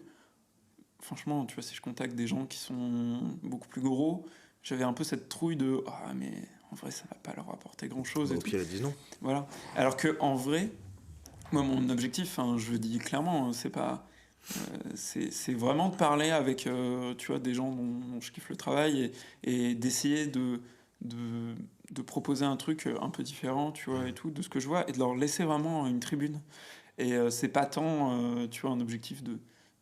franchement, tu vois, si je contacte des gens qui sont beaucoup plus gros, j'avais un peu cette trouille de ah, mais en vrai, ça va pas leur apporter grand-chose et Au tout. pire, ils disent non. Voilà. Alors que en vrai, moi, mon objectif, hein, je le dis clairement, c'est pas. C'est vraiment de parler avec tu vois, des gens dont je kiffe le travail et d'essayer de, de proposer un truc un peu différent, tu vois, et tout, de ce que je vois, et de leur laisser vraiment une tribune. Et c'est pas tant, tu vois, un objectif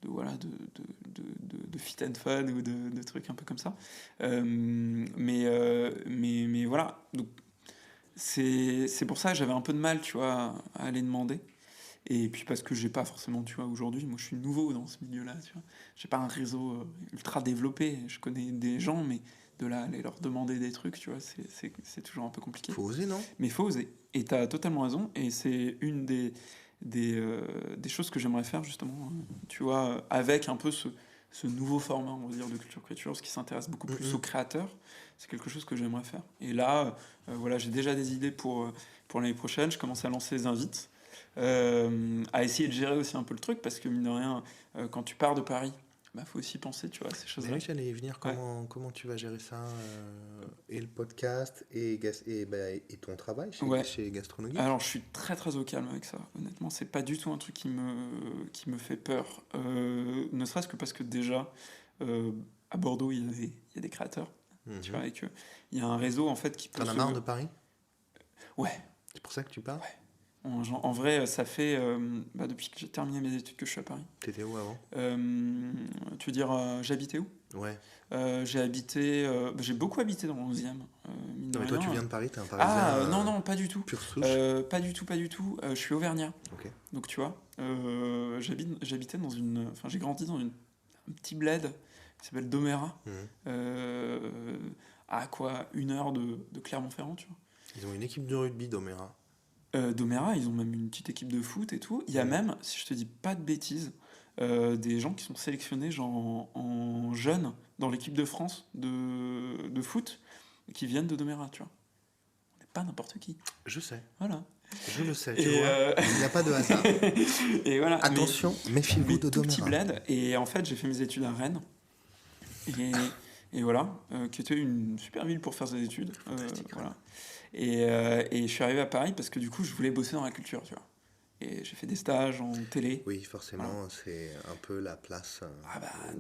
voilà, de fit and fun ou de trucs un peu comme ça. Mais voilà. Donc, c'est pour ça que j'avais un peu de mal, tu vois, à aller demander. Et puis parce que j'ai pas forcément, tu vois, aujourd'hui, moi je suis nouveau dans ce milieu-là, tu vois. J'ai pas un réseau ultra développé. Je connais des gens, mais de là aller leur demander des trucs, tu vois, c'est toujours un peu compliqué. Faut oser, non? Mais il faut oser. Et tu as totalement raison. Et c'est une des choses que j'aimerais faire, justement, tu vois, avec un peu ce nouveau format, on va dire, de Culture Créature, ce qui s'intéresse beaucoup plus aux créateurs. C'est quelque chose que j'aimerais faire. Et là, voilà, j'ai déjà des idées pour l'année prochaine. Je commence à lancer les invites. À essayer de gérer aussi un peu le truc, parce que mine de rien, quand tu pars de Paris, bah, faut aussi penser, tu vois, à ces Mais choses-là. oui, j'allais y venir. Ouais. Comment tu vas gérer ça et le podcast et ton travail Ouais. chez Gastronomie? Alors, je suis très très au calme avec ça. Honnêtement, c'est pas du tout un truc qui me fait peur. Ne serait-ce que parce que déjà, à Bordeaux, il y a des créateurs. Tu vois, et qu'il y a un réseau en fait qui peut T'en as marre de Paris? Ouais. C'est pour ça que tu pars? En vrai, ça fait depuis que j'ai terminé mes études que je suis à Paris. T'étais où avant? Tu veux dire, j'habitais où? Ouais. J'ai beaucoup habité dans le 11e. Mine de Non, mais toi, tu rien. viens de Paris, t'es un Parisien. Non, pas du tout. Pure souche. Pas du tout, pas du tout. Je suis auvergnat. Ok. Donc tu vois, j'habitais dans une. Enfin, j'ai grandi dans un petit bled qui s'appelle Domérat. À quoi 1 heure de Clermont-Ferrand, tu vois. Ils ont une équipe de rugby d'Oméra. Domérat, ils ont même une petite équipe de foot et tout. Il y a même, si je te dis pas de bêtises, des gens qui sont sélectionnés genre en jeunes dans l'équipe de France de foot qui viennent de Domérat, tu vois. On n'est pas n'importe qui. Je sais. Voilà. Je le sais, Et tu vois. Il n'y a pas de hasard. Et voilà. Attention, méfiez-vous de tout petit Domérat. bled. Et en fait, j'ai fait mes études à Rennes. Et voilà, qui était une super ville pour faire ses études. Voilà. Et je suis arrivé à Paris parce que du coup, je voulais bosser dans la culture, tu vois. Et j'ai fait des stages en télé. Oui, forcément, Voilà. c'est un peu la place où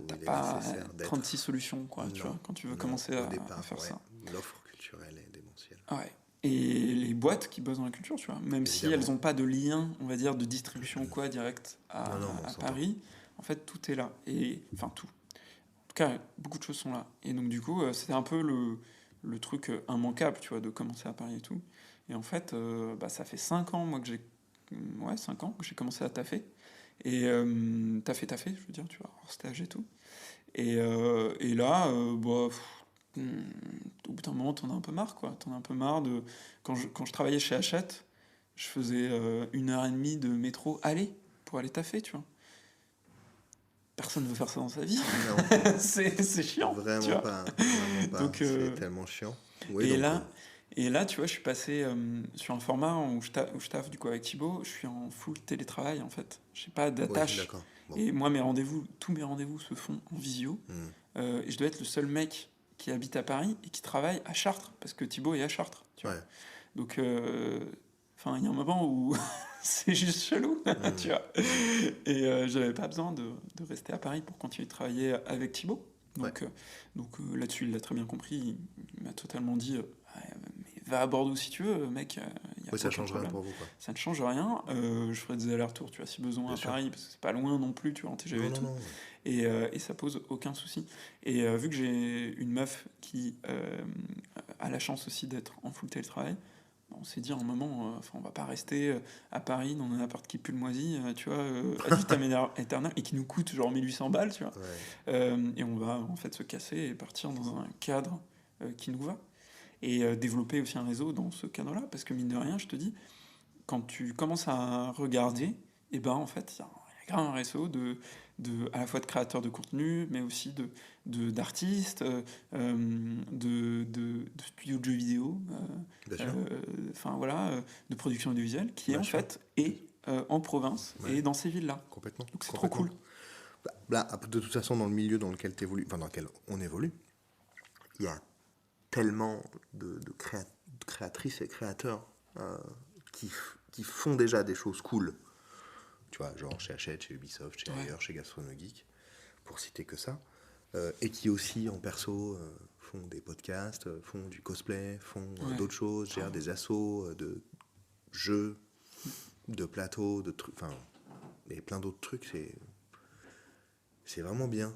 T'as il est pas nécessaire d'être. 36 solutions, quoi, tu vois, quand tu veux commencer au à départ, faire ça. L'offre culturelle est démentielle. Ouais. Et les boîtes qui bossent dans la culture, tu vois, même si Évidemment. elles n'ont pas de lien, on va dire, de distribution quoi, direct à s'entend. Paris, en fait, tout est là. Et, enfin, tout. En tout cas, beaucoup de choses sont là. Et donc, du coup, c'était un peu le truc immanquable, tu vois, de commencer à Paris et tout. Et en fait, ça fait 5 ans, moi, que j'ai... Ouais, 5 ans que j'ai commencé à taffer. Et taffer, je veux dire, tu vois, hors stage et tout. Et là, au bout d'un moment, t'en as un peu marre, quoi. T'en as un peu marre de... Quand je travaillais chez Hachette, je faisais 1 heure et demie de métro aller pour aller taffer, tu vois. Personne ne veut faire ça dans sa vie. Non. c'est chiant. Vraiment tu vois. pas. Vraiment pas. Donc, c'est tellement chiant. Oui, et, donc, là, tu vois, je suis passé sur un format où je taffe du coup avec Thibaut. Je suis en full télétravail, en fait. J'ai pas d'attache. oui, d'accord. Bon. Et moi, tous mes rendez-vous se font en visio. Et je dois être le seul mec qui habite à Paris et qui travaille à Chartres, parce que Thibaut est à Chartres. Tu vois. Ouais. Donc, il y a un moment où c'est juste chelou, tu vois. Et j'avais pas besoin de rester à Paris pour continuer de travailler avec Thibaut. Donc, là-dessus, il l'a très bien compris. Il m'a totalement dit mais va à Bordeaux si tu veux, mec. Ça change rien pour vous, quoi. Ça ne change rien. Je ferai des allers-retours, tu vois, si besoin, Bien à Paris, parce que c'est pas loin non plus, tu vois, en TGV et tout. Non. Et ça pose aucun souci. Et vu que j'ai une meuf qui a la chance aussi d'être en full télétravail, on s'est dit à un moment, on va pas rester à Paris dans un appart qui pue le moisi, tu vois, ad vitam aeternam, et qui nous coûte genre 1800 balles, tu vois. Et on va en fait se casser et partir dans un cadre qui nous va. Et développer aussi un réseau dans ce cadre-là, parce que mine de rien, je te dis, quand tu commences à regarder, et ben en fait, il y a grave un réseau à la fois de créateurs de contenu, mais aussi d'artistes, de studios de jeux vidéo, de production audiovisuelle, qui en fait est en province et dans ces villes-là. Complètement. Donc c'est trop cool. Là, de toute façon, dans le milieu dans lequel dans lequel on évolue, il y a tellement de créatrices et créateurs qui font déjà des choses cool. Tu vois, genre chez Hachette, chez Ubisoft, chez ailleurs, chez Gastronogeek, pour citer que ça. Et qui aussi, en perso, font des podcasts, font du cosplay, font d'autres choses, gèrent des assos de jeux, de plateaux, de trucs, enfin, et plein d'autres trucs. C'est vraiment bien.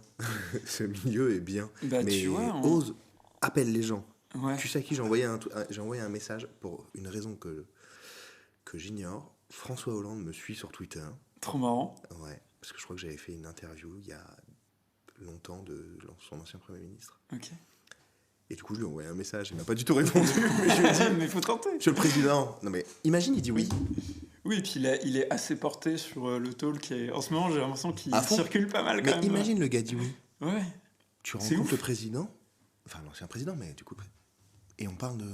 Ce milieu est bien. Bah, mais tu vois, ose, appelle les gens. Ouais. Tu sais à qui j'ai envoyé un message pour une raison que j'ignore. François Hollande me suit sur Twitter. Trop marrant. Ouais, parce que je crois que j'avais fait une interview il y a longtemps de son ancien Premier ministre. Ok. Et du coup, je lui ai envoyé un message. Il m'a pas du tout répondu. Mais je lui ai dit, mais il faut tenter. Monsieur le Président. Non mais imagine, il dit oui. Oui, et puis il est assez porté sur le talk. Et en ce moment, j'ai l'impression qu'il circule pas mal quand même. Mais imagine, le gars dit oui. Ouais. Tu rencontres le président, enfin l'ancien président, mais du coup, et on parle de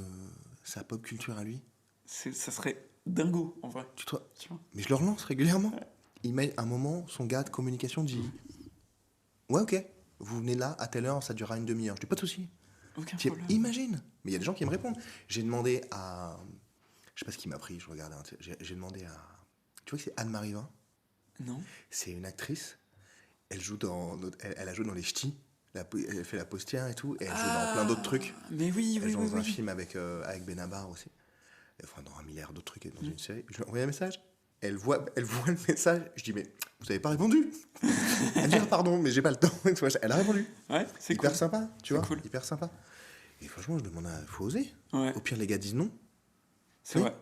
sa pop culture à lui. Ça serait dingo, en vrai. Tu vois. Mais je le relance régulièrement. Ouais. Il met un moment, son gars de communication dit ouais, ok, vous venez là à telle heure, ça durera une demi-heure. Je dis pas de souci. Aucun problème. Imagine. Mais il y a des gens qui me répondent. J'ai demandé à. Je sais pas ce qui m'a pris, je regardais. J'ai demandé à. Tu vois que c'est Anne-Marie Vin? Non. C'est une actrice. Elle a joué dans Les Ch'tis. Elle fait la postière et tout. Et elle joue dans plein d'autres trucs. Mais oui, elle joue dans un film avec Benabar aussi. Enfin, dans un milliard d'autres trucs, dans une série. Je lui ai envoyé un message. Elle voit le message. Je dis, mais vous avez pas répondu. Elle dit, pardon, mais j'ai pas le temps. Elle a répondu. Ouais, c'est hyper cool. Sympa, tu vois. Cool. Hyper sympa. Et franchement, je demande faut oser. Ouais. Au pire, les gars disent non. C'est vrai,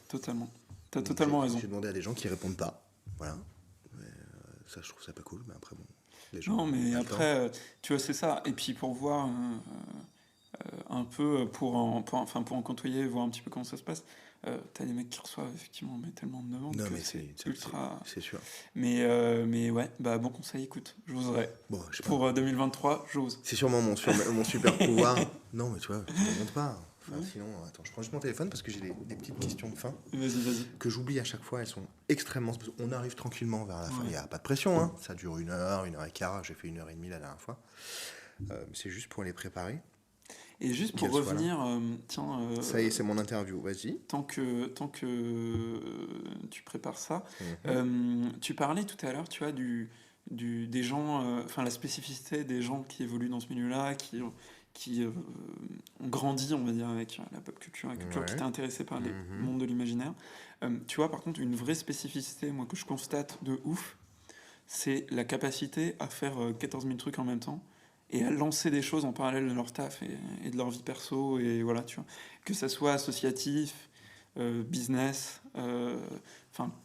totalement. T'as totalement raison. J'ai demandé à des gens qui répondent pas. Voilà. Ça, je trouve ça pas cool, mais après, bon. Les gens, non, mais après, tu vois, c'est ça. Et puis pour voir un peu, pour en côtoyer, voir un petit peu comment ça se passe, t'as des mecs qui reçoivent effectivement tellement de demandes. Non, que mais c'est ultra. C'est sûr. Mais ouais, bah bon conseil, écoute, j'oserais. Bon, pour 2023, j'ose. C'est sûrement mon super pouvoir. Non, mais tu vois, je ne montre pas. Enfin, sinon, attends, je prends juste mon téléphone parce que j'ai des petites questions de fin. Vas-y. Que j'oublie à chaque fois, elles sont extrêmement... On arrive tranquillement vers la fin, il n'y a pas de pression, hein. Ça dure 1 heure, 1h15, j'ai fait 1h30 la dernière fois. C'est juste pour les préparer. Et juste pour revenir, tiens... ça y est, c'est mon interview, vas-y. Tant que tu prépares ça, tu parlais tout à l'heure, tu vois, des gens, la spécificité des gens qui évoluent dans ce milieu-là, qui ont grandi, on va dire, avec la pop culture, la culture qui étaient intéressés par le monde de l'imaginaire. Tu vois, par contre, une vraie spécificité, moi, que je constate de ouf, c'est la capacité à faire 14 000 trucs en même temps et à lancer des choses en parallèle de leur taf et de leur vie perso, et voilà, tu vois. Que ça soit associatif, business,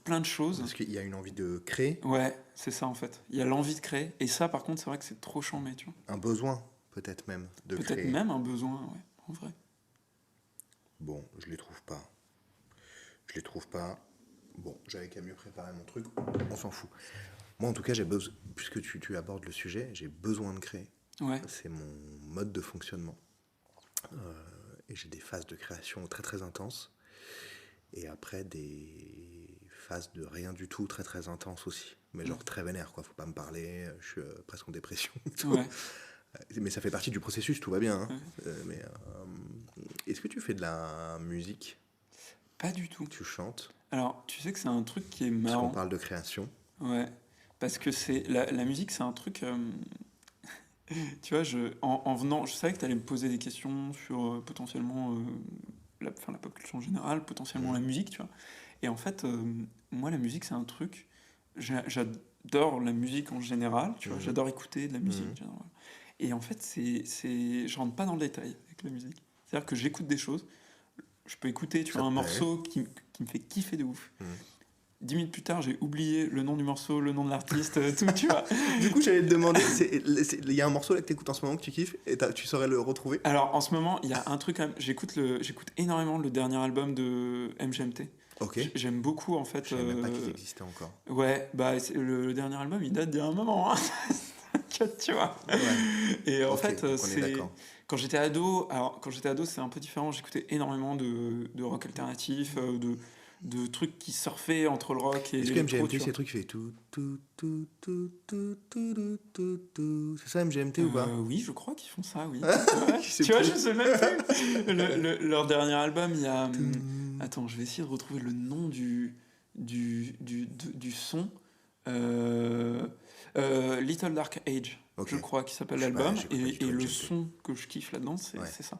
plein de choses. Parce qu'il y a une envie de créer. Ouais, c'est ça, en fait. Il y a l'envie de créer, et ça, par contre, c'est vrai que c'est trop chambé, tu vois. Un besoin. Peut-être même de créer. Peut-être même un besoin, ouais, en vrai. Bon, je les trouve pas. Bon, j'avais qu'à mieux préparer mon truc. On s'en fout. Moi, en tout cas, j'ai besoin, puisque tu abordes le sujet, j'ai besoin de créer. Ouais. C'est mon mode de fonctionnement. Et j'ai des phases de création très très intenses. Et après, des phases de rien du tout très très intenses aussi. Mais genre très vénère, quoi. Faut pas me parler. Je suis presque en dépression. Ouais. Mais ça fait partie du processus, tout va bien. Hein. Mais est-ce que tu fais de la musique? Pas du tout. Tu chantes? Alors, tu sais que c'est un truc qui est marrant. Parce qu'on parle de création. Ouais, parce que c'est la musique, c'est un truc... tu vois, en venant, je savais que tu allais me poser des questions sur potentiellement la pop culture en général, potentiellement la musique, tu vois. Et en fait, moi, la musique, c'est un truc... J'adore la musique en général, tu vois. J'adore écouter de la musique en général. Et en fait, je rentre pas dans le détail avec la musique. C'est-à-dire que j'écoute des choses, je peux écouter, tu vois, un morceau qui me fait kiffer de ouf. 10 minutes plus tard, j'ai oublié le nom du morceau, le nom de l'artiste, tout, tu vois. Du coup, j'allais te demander, il y a un morceau là que t'écoutes en ce moment que tu kiffes et tu saurais le retrouver? Alors, en ce moment, il y a un truc quand même, j'écoute énormément le dernier album de MGMT. Ok. J'aime beaucoup en fait. Je savais même pas qu'ils existaient encore. Ouais, bah le dernier album il date d'il y a un moment, hein. Tu vois. Ouais. Et en Ok, fait, donc on est d'accord. quand j'étais ado, c'est un peu différent. J'écoutais énormément de rock alternatif, de trucs qui surfaient entre le rock et Est-ce que l'électro, tu MGMT, c'est vois. le truc qui fait tout. C'est ça MGMT ou pas? Oui, je crois qu'ils font ça, oui. Ouais. Je sais Tu vois, plus. je sais même plus. Leur dernier album, il y a. Attends, je vais essayer de retrouver le nom du son. Euh, Little Dark Age, Ok. je crois, qui s'appelle Bah, l'album. j'écoute pas du Et tout le MGMT. son que je kiffe là-dedans, c'est Ouais. ça.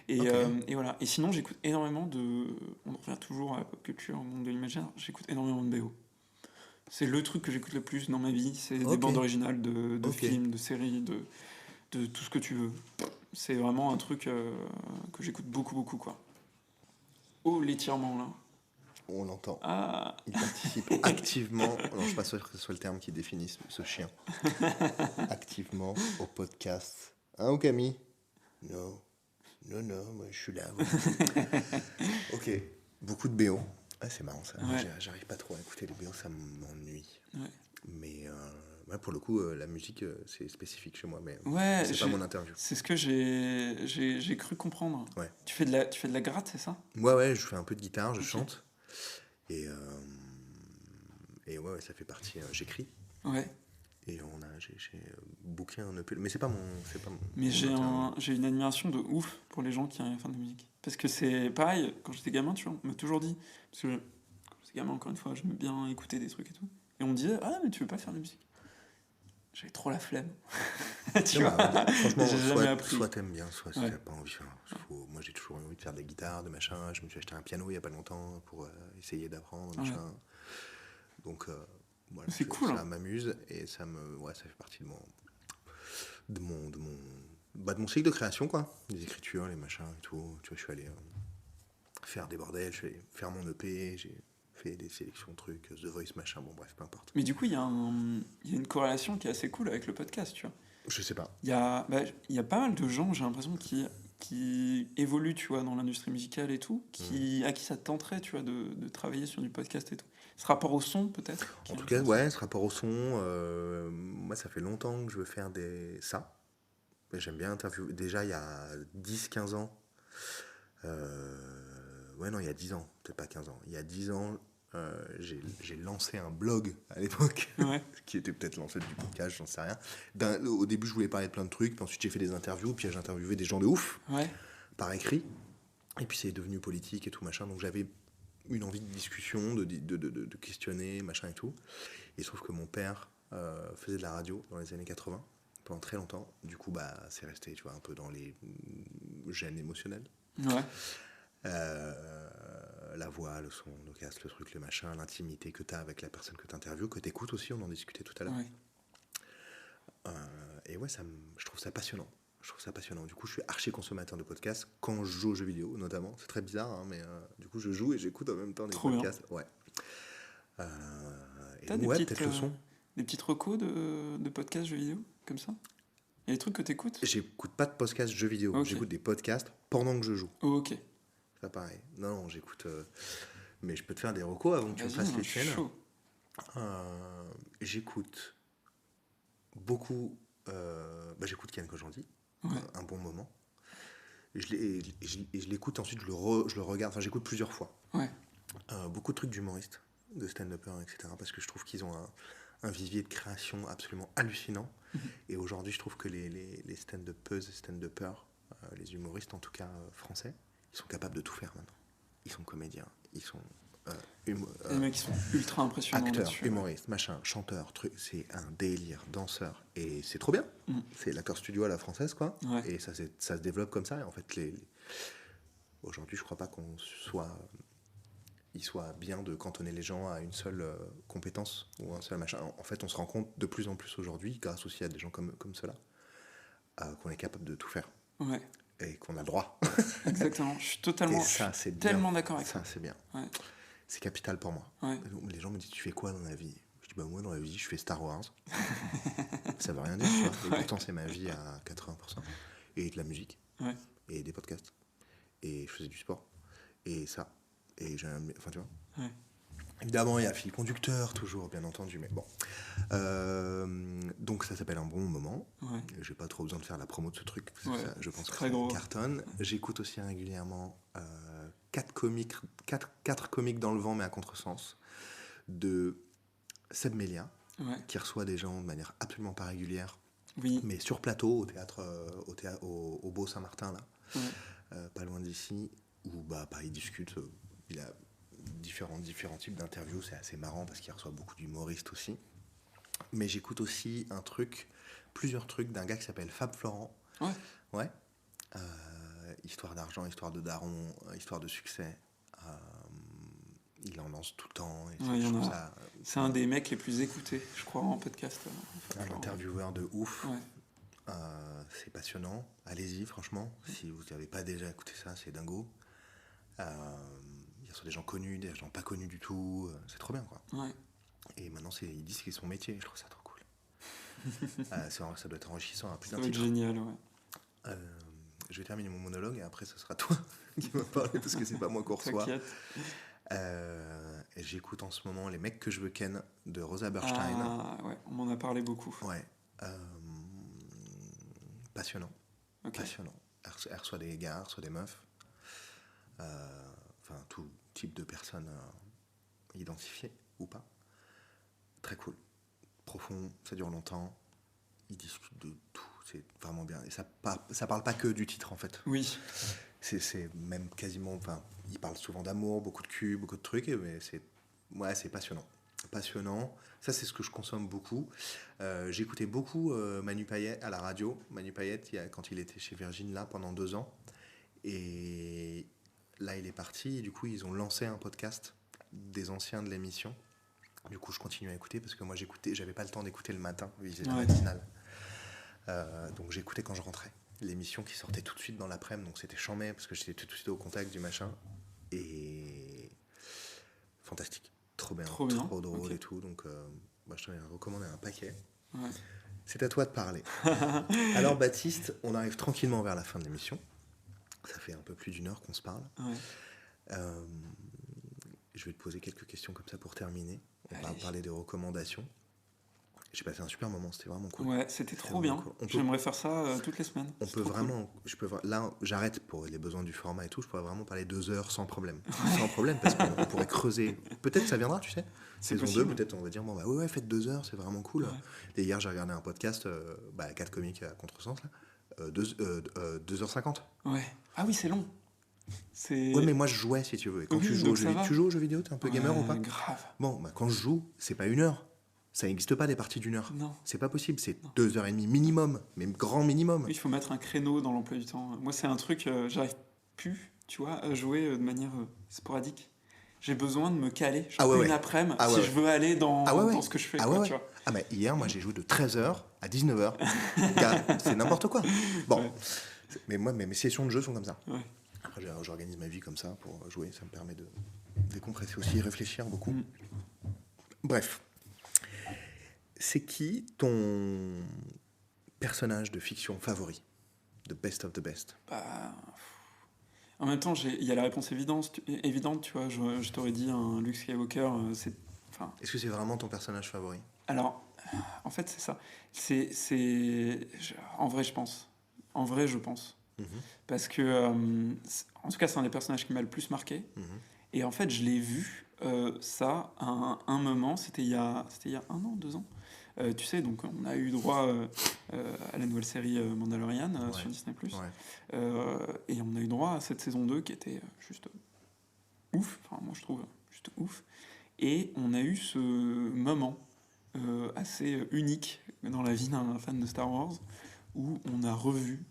Et, Ok. et voilà. Et sinon, j'écoute énormément de. On revient toujours à la pop culture, au monde de l'imaginaire. J'écoute énormément de BO. C'est le truc que j'écoute le plus dans ma vie. C'est des Ok. bandes originales de Ok. films, de séries, de tout ce que tu veux. C'est vraiment un truc que j'écoute beaucoup, beaucoup, quoi. Oh, l'étirement, là. On l'entend. Ah, Il participe activement. Non, je suis pas sûr que ce soit le terme qui définisse ce chien. Activement au podcast. Hein, Camille? Non. Non, moi je suis là. Ouais. Ok. Beaucoup de BO. Ouais, c'est marrant ça. Moi, ouais. j'arrive pas trop à écouter les BO, ça m'ennuie. Ouais. Mais ouais, pour le coup, la musique, c'est spécifique chez moi, mais Ouais, c'est pas mon interview. c'est ce que j'ai cru comprendre. Ouais. Tu fais de la gratte, c'est ça? Ouais, je fais un peu de guitare, je Ok. chante. Et ouais, ça fait partie. J'écris. Ouais. Et j'ai booké un EP. Mais c'est pas mon Mais interview. j'ai une admiration de ouf pour les gens qui arrivent à faire de la musique. Parce que c'est pareil, quand j'étais gamin, tu vois, on m'a toujours dit. Parce que quand j'étais gamin, encore une fois, j'aimais bien écouter des trucs et tout. Et on me disait, ah, mais tu veux pas faire de musique? J'avais trop la flemme. Tu Non, vois, bah, franchement, j'ai jamais appris. soit t'aimes bien, soit Ouais. t'as pas envie. Moi, j'ai toujours envie de faire de la guitare, de machin. Je me suis acheté un piano il y a pas longtemps pour essayer d'apprendre, Ouais. machin. Donc, voilà, C'est cool, ça hein. m'amuse et ça fait partie de mon cycle de création, quoi. Les écritures, les machins et tout. Tu vois, je suis allé faire des bordels, je suis allé faire mon EP, j'ai fait des sélections de trucs, The Voice, machin, bon, bref, peu importe. Mais du coup, il y a une corrélation qui est assez cool avec le podcast, tu vois. Je sais pas. Il y a pas mal de gens, j'ai l'impression, qui évoluent, tu vois, dans l'industrie musicale et tout, à qui ça tenterait, tu vois, de travailler sur du podcast et tout. Ce rapport au son, peut-être? En tout cas, ouais, ce rapport au son, moi, ça fait longtemps que je veux faire ça. J'aime bien interviewer. Déjà, il y a 10-15 ans, ouais, non, il y a 10 ans, peut-être pas 15 ans. Il y a 10 ans, j'ai lancé un blog à l'époque, Ouais. qui était peut-être l'ancêtre du podcast, j'en sais rien. Au début, je voulais parler de plein de trucs, puis ensuite j'ai fait des interviews, puis j'ai interviewé des gens de ouf, Ouais. par écrit. Et puis c'est devenu politique et tout, machin. Donc j'avais une envie de discussion, de questionner, machin et tout. Et sauf que mon père faisait de la radio dans les années 80, pendant très longtemps. Du coup, bah, c'est resté, tu vois, un peu dans les gènes émotionnels. Ouais. La voix, le son, le casque, le truc, le machin, l'intimité que tu as avec la personne que tu interviews, que tu écoutes aussi, on en discutait tout à l'heure. Ouais. Et ouais, je trouve ça passionnant. Du coup, je suis archi consommateur de podcasts quand je joue aux jeux vidéo, notamment. C'est très bizarre, hein, mais du coup, je joue et j'écoute en même temps des Trop podcasts. Ouais. Et T'as ouais, peut-être le son. des petites recos de podcasts jeux vidéo, comme ça? Il y a des trucs que t'écoutes? J'écoute pas de podcasts jeux vidéo. Ok. J'écoute des podcasts pendant que je joue. Oh, ok. C'est pas pareil. Non, j'écoute. Mais je peux te faire des recos avant que tu me fasses les je suis tiennes. chaud. J'écoute beaucoup. J'écoute Ken Kojandi, Ouais. un bon moment. Je l'écoute ensuite, je le regarde. Enfin, j'écoute plusieurs fois. Ouais. Beaucoup de trucs d'humoristes, de stand-uppers, etc. Parce que je trouve qu'ils ont un vivier de création absolument hallucinant. Et aujourd'hui, je trouve que les stand-uppeuses, stand-uppers, les humoristes en tout cas français, ils sont capables de tout faire maintenant. Ils sont comédiens, ils sont Les mecs qui sont ultra impressionnants acteurs, là-dessus. humoristes, machin, chanteurs, c'est un délire, danseur. Et c'est trop bien. C'est l'acteur studio à la française, quoi. Ouais. Et ça se développe comme ça. Et en fait, aujourd'hui, je crois pas il soit bien de cantonner les gens à une seule compétence ou un seul machin. En fait, on se rend compte de plus en plus aujourd'hui, grâce aussi à des gens comme ceux-là, qu'on est capable de tout faire. Ouais. Et qu'on a le droit. Exactement. Je suis Et ça, c'est bien. tellement d'accord avec ça. C'est bien. Ouais. C'est capital pour moi. Ouais. Les gens me disent, tu fais quoi dans la vie? Je dis, bah moi, dans la vie, je fais Star Wars. Ça veut rien dire, tu vois. Et pourtant, c'est ma vie à 80%. Et de la musique. Ouais. Et des podcasts. Et je faisais du sport. Et ça. Et enfin, tu vois. Ouais. Évidemment, il y a fil conducteur, toujours, bien entendu, mais bon. Donc, ça s'appelle Un bon moment. Ouais. J'ai pas trop besoin de faire la promo de ce truc, parce que Ouais, ça, je pense c'est que très ça gros. cartonne. J'écoute aussi régulièrement 4 comiques dans le vent, mais à contresens, de Seb Melia, Ouais. qui reçoit des gens de manière absolument pas régulière, Oui. mais sur plateau, au théâtre, au Beau Saint-Martin, là, Ouais. pas loin d'ici, où bah, il discute. Il a différents types d'interviews, c'est assez marrant parce qu'il reçoit beaucoup d'humoristes aussi. Mais j'écoute aussi plusieurs trucs d'un gars qui s'appelle Fab Florent. Ouais. Ouais. Histoire d'argent, histoire de daron, histoire de succès. Il en lance tout le temps. Et Ouais, je trouve ça, c'est un des mecs les plus écoutés, je crois, en podcast. un intervieweur de ouf. Ouais. C'est passionnant. Allez-y, franchement. Si vous n'avez pas déjà écouté ça, c'est dingo. Il y a soit des gens connus, des gens pas connus du tout. C'est trop bien, quoi. Ouais. Et maintenant, ils disent que c'est son métier. Je trouve ça trop cool. Ça doit être enrichissant à plus Ça d'un doit être titre. génial, ouais. Je vais terminer mon monologue et après, ce sera toi qui va parler parce que c'est pas moi qu'on reçoit. T'inquiète. J'écoute en ce moment Les mecs que je veux ken de Rosa Berstein. Ah, ouais, on m'en a parlé beaucoup. Ouais. Passionnant. Okay. Passionnant. Elle reçoit des gars, elle reçoit des meufs. Enfin, tout type de personnes identifiées ou pas. Très cool. Profond, ça dure longtemps. Ils discutent de tout. C'est vraiment bien. Et ça parle pas que du titre, en fait. Oui. C'est même quasiment... Enfin, ils parlent souvent d'amour, beaucoup de cul, beaucoup de trucs, mais c'est passionnant. Passionnant. Ça, c'est ce que je consomme beaucoup. J'écoutais beaucoup Manu Payet à la radio. Manu Payet, quand il était chez Virgin, là, pendant 2 ans. Et là, il est parti. Et du coup, ils ont lancé un podcast des anciens de l'émission. Du coup, je continue à écouter parce que moi, j'avais pas le temps d'écouter le matin, vu que c'était matinal. Donc, j'écoutais quand je rentrais. L'émission qui sortait tout de suite dans l'après-midi, donc c'était chambé parce que j'étais tout de suite au contact du machin. Et fantastique. Trop bien, trop drôle okay. Et tout. Donc, je t'en ai recommandé un paquet. Ouais. C'est à toi de parler. Alors, Baptiste, on arrive tranquillement vers la fin de l'émission. Ça fait un peu plus d'1 heure qu'on se parle. Ouais. Je vais te poser quelques questions comme ça pour terminer. On va parler des recommandations. J'ai passé un super moment, c'était vraiment cool. Ouais, c'était trop bien. Cool. J'aimerais faire ça toutes les semaines. On peut vraiment... Cool. Là, j'arrête pour les besoins du format et tout. Je pourrais vraiment parler 2 heures sans problème. Sans problème, parce qu'on pourrait creuser. Peut-être ça viendra, tu sais. Saison 2, peut-être on va dire, faites 2 heures, c'est vraiment cool. Ouais. Et hier, j'ai regardé un podcast, 4 comiques à contresens, là. 2h50. Ouais. Ah oui, c'est long. Ouais, mais moi je jouais si tu veux. Et quand tu joues aux jeux vidéo, t'es un peu gamer ou pas? Grave. Bon, quand je joue, c'est pas 1 heure. Ça n'existe pas des parties d'1 heure. Non. C'est pas possible, c'est 2h30 minimum, même grand minimum. Oui, il faut mettre un créneau dans l'emploi du temps. Moi, c'est un truc, j'arrive plus, tu vois, à jouer de manière sporadique. J'ai besoin de me caler une après-midi si je veux aller dans ce que je fais. Tu vois. Ah, mais hier, moi, j'ai joué de 13h à 19h. C'est n'importe quoi. Bon, mais moi, mes sessions de jeu sont comme ça. Ouais. Après, j'organise ma vie comme ça pour jouer. Ça me permet de décompresser aussi, réfléchir beaucoup. Bref. C'est qui ton personnage de fiction favori? The best of the best. En même temps, il y a la réponse évidente, tu vois. Je t'aurais dit un Luke Skywalker. Est-ce que c'est vraiment ton personnage favori? Alors, en fait, c'est ça. En vrai, je pense. Parce que, en tout cas, c'est un des personnages qui m'a le plus marqué. Et en fait, je l'ai vu, ça, à un moment, c'était il y a 1 an, 2 ans. Tu sais, donc on a eu droit à la nouvelle série Mandalorian sur Disney+. Et on a eu droit à cette saison 2 qui était juste ouf. Enfin, moi, je trouve juste ouf. Et on a eu ce moment assez unique dans la vie d'un fan de Star Wars où on a revu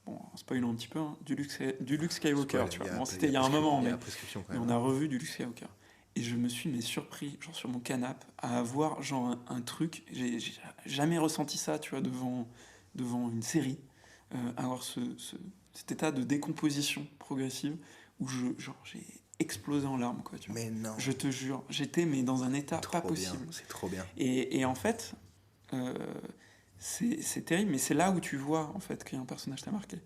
en spoilant un petit peu, du Luke Skywalker. Tu vois. C'était il y a un moment, mais on a revu du Luke Skywalker. Et je me suis surpris, genre sur mon canapé, à avoir genre un truc. J'ai jamais ressenti ça, tu vois, devant une série, avoir cet état de décomposition progressive où j'ai explosé en larmes, quoi. Tu vois. Mais non. Je te jure, j'étais dans un état pas possible. C'est trop bien. Et en fait, c'est terrible, mais c'est là où tu vois en fait qu'il y a un personnage t'a marqué.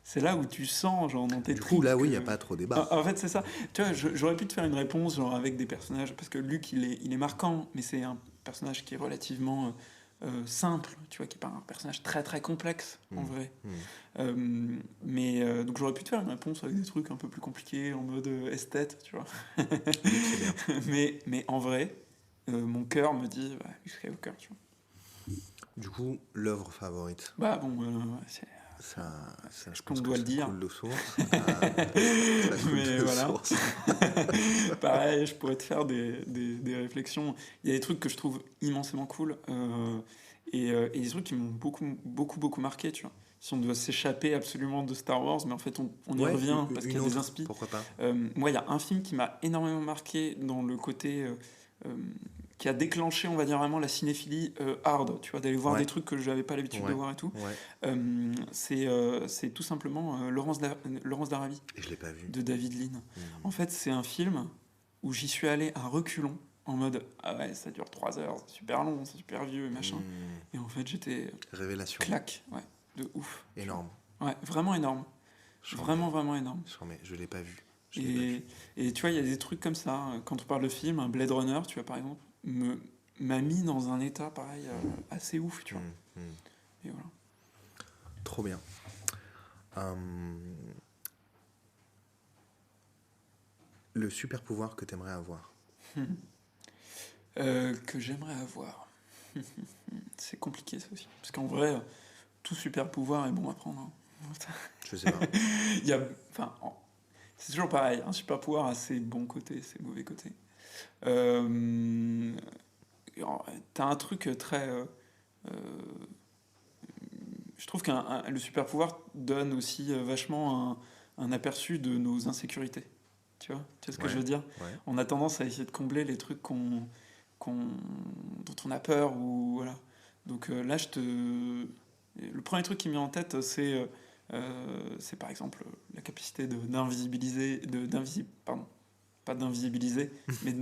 c'est là où tu sens, genre, dans tes Du tripes. coup, là, oui, il n'y a pas trop débat. En fait, c'est ça. Tu vois, j'aurais pu te faire une réponse, genre, avec des personnages, parce que Luke, il est marquant, mais c'est un personnage qui est relativement simple, tu vois, qui est pas un personnage très très complexe, en vrai. Donc j'aurais pu te faire une réponse avec des trucs un peu plus compliqués, en mode esthète, tu vois. mais en vrai, mon cœur me dit, Luke Skywalker, tu vois. Du coup, l'œuvre favorite. Bah bon, c'est... Ça, je qu'on pense doit que le ça dire. coule de source. Ça coule Mais de voilà. source. Pareil, je pourrais te faire des réflexions. Il y a des trucs que je trouve immensément cool et des trucs qui m'ont beaucoup marqué, tu vois. Si on doit s'échapper absolument de Star Wars, mais en fait on y revient parce qu'il y a des inspi. Pourquoi pas. Moi, il y a un film qui m'a énormément marqué dans le côté qui a déclenché, on va dire, vraiment la cinéphilie hard, tu vois, d'aller voir des trucs que j'avais pas l'habitude de voir et tout. C'est tout simplement Laurence d'Arabie. Et je l'ai pas vu. De David Lean. En fait, c'est un film où j'y suis allé à reculons, en mode ah ouais, ça dure 3 heures, c'est super long, c'est super vieux, machin. Et en fait, j'étais révélation. Claque, ouais, de ouf. Énorme. Ouais, vraiment énorme. Vraiment énorme. Je l'ai pas vu. Et tu vois, il y a des trucs comme ça. Quand on parle de film, un Blade Runner, tu vois, par exemple, m'a mis dans un état pareil assez ouf, tu vois. Et voilà. Trop bien. Le super pouvoir que t'aimerais avoir. Que j'aimerais avoir. C'est compliqué ça aussi. Parce qu'en vrai, tout super pouvoir est bon à prendre. Hein. Je sais pas. C'est toujours pareil. Un super pouvoir a ses bons côtés, ses mauvais côtés. T'as un truc très... je trouve que le super pouvoir donne aussi vachement un aperçu de nos insécurités. Tu vois ce que je veux dire ? On a tendance à essayer de combler les trucs dont on a peur. Ou, voilà. Donc là, le premier truc qui me vient en tête, c'est par exemple la capacité d'invisibiliser... pas d'invisibiliser, mais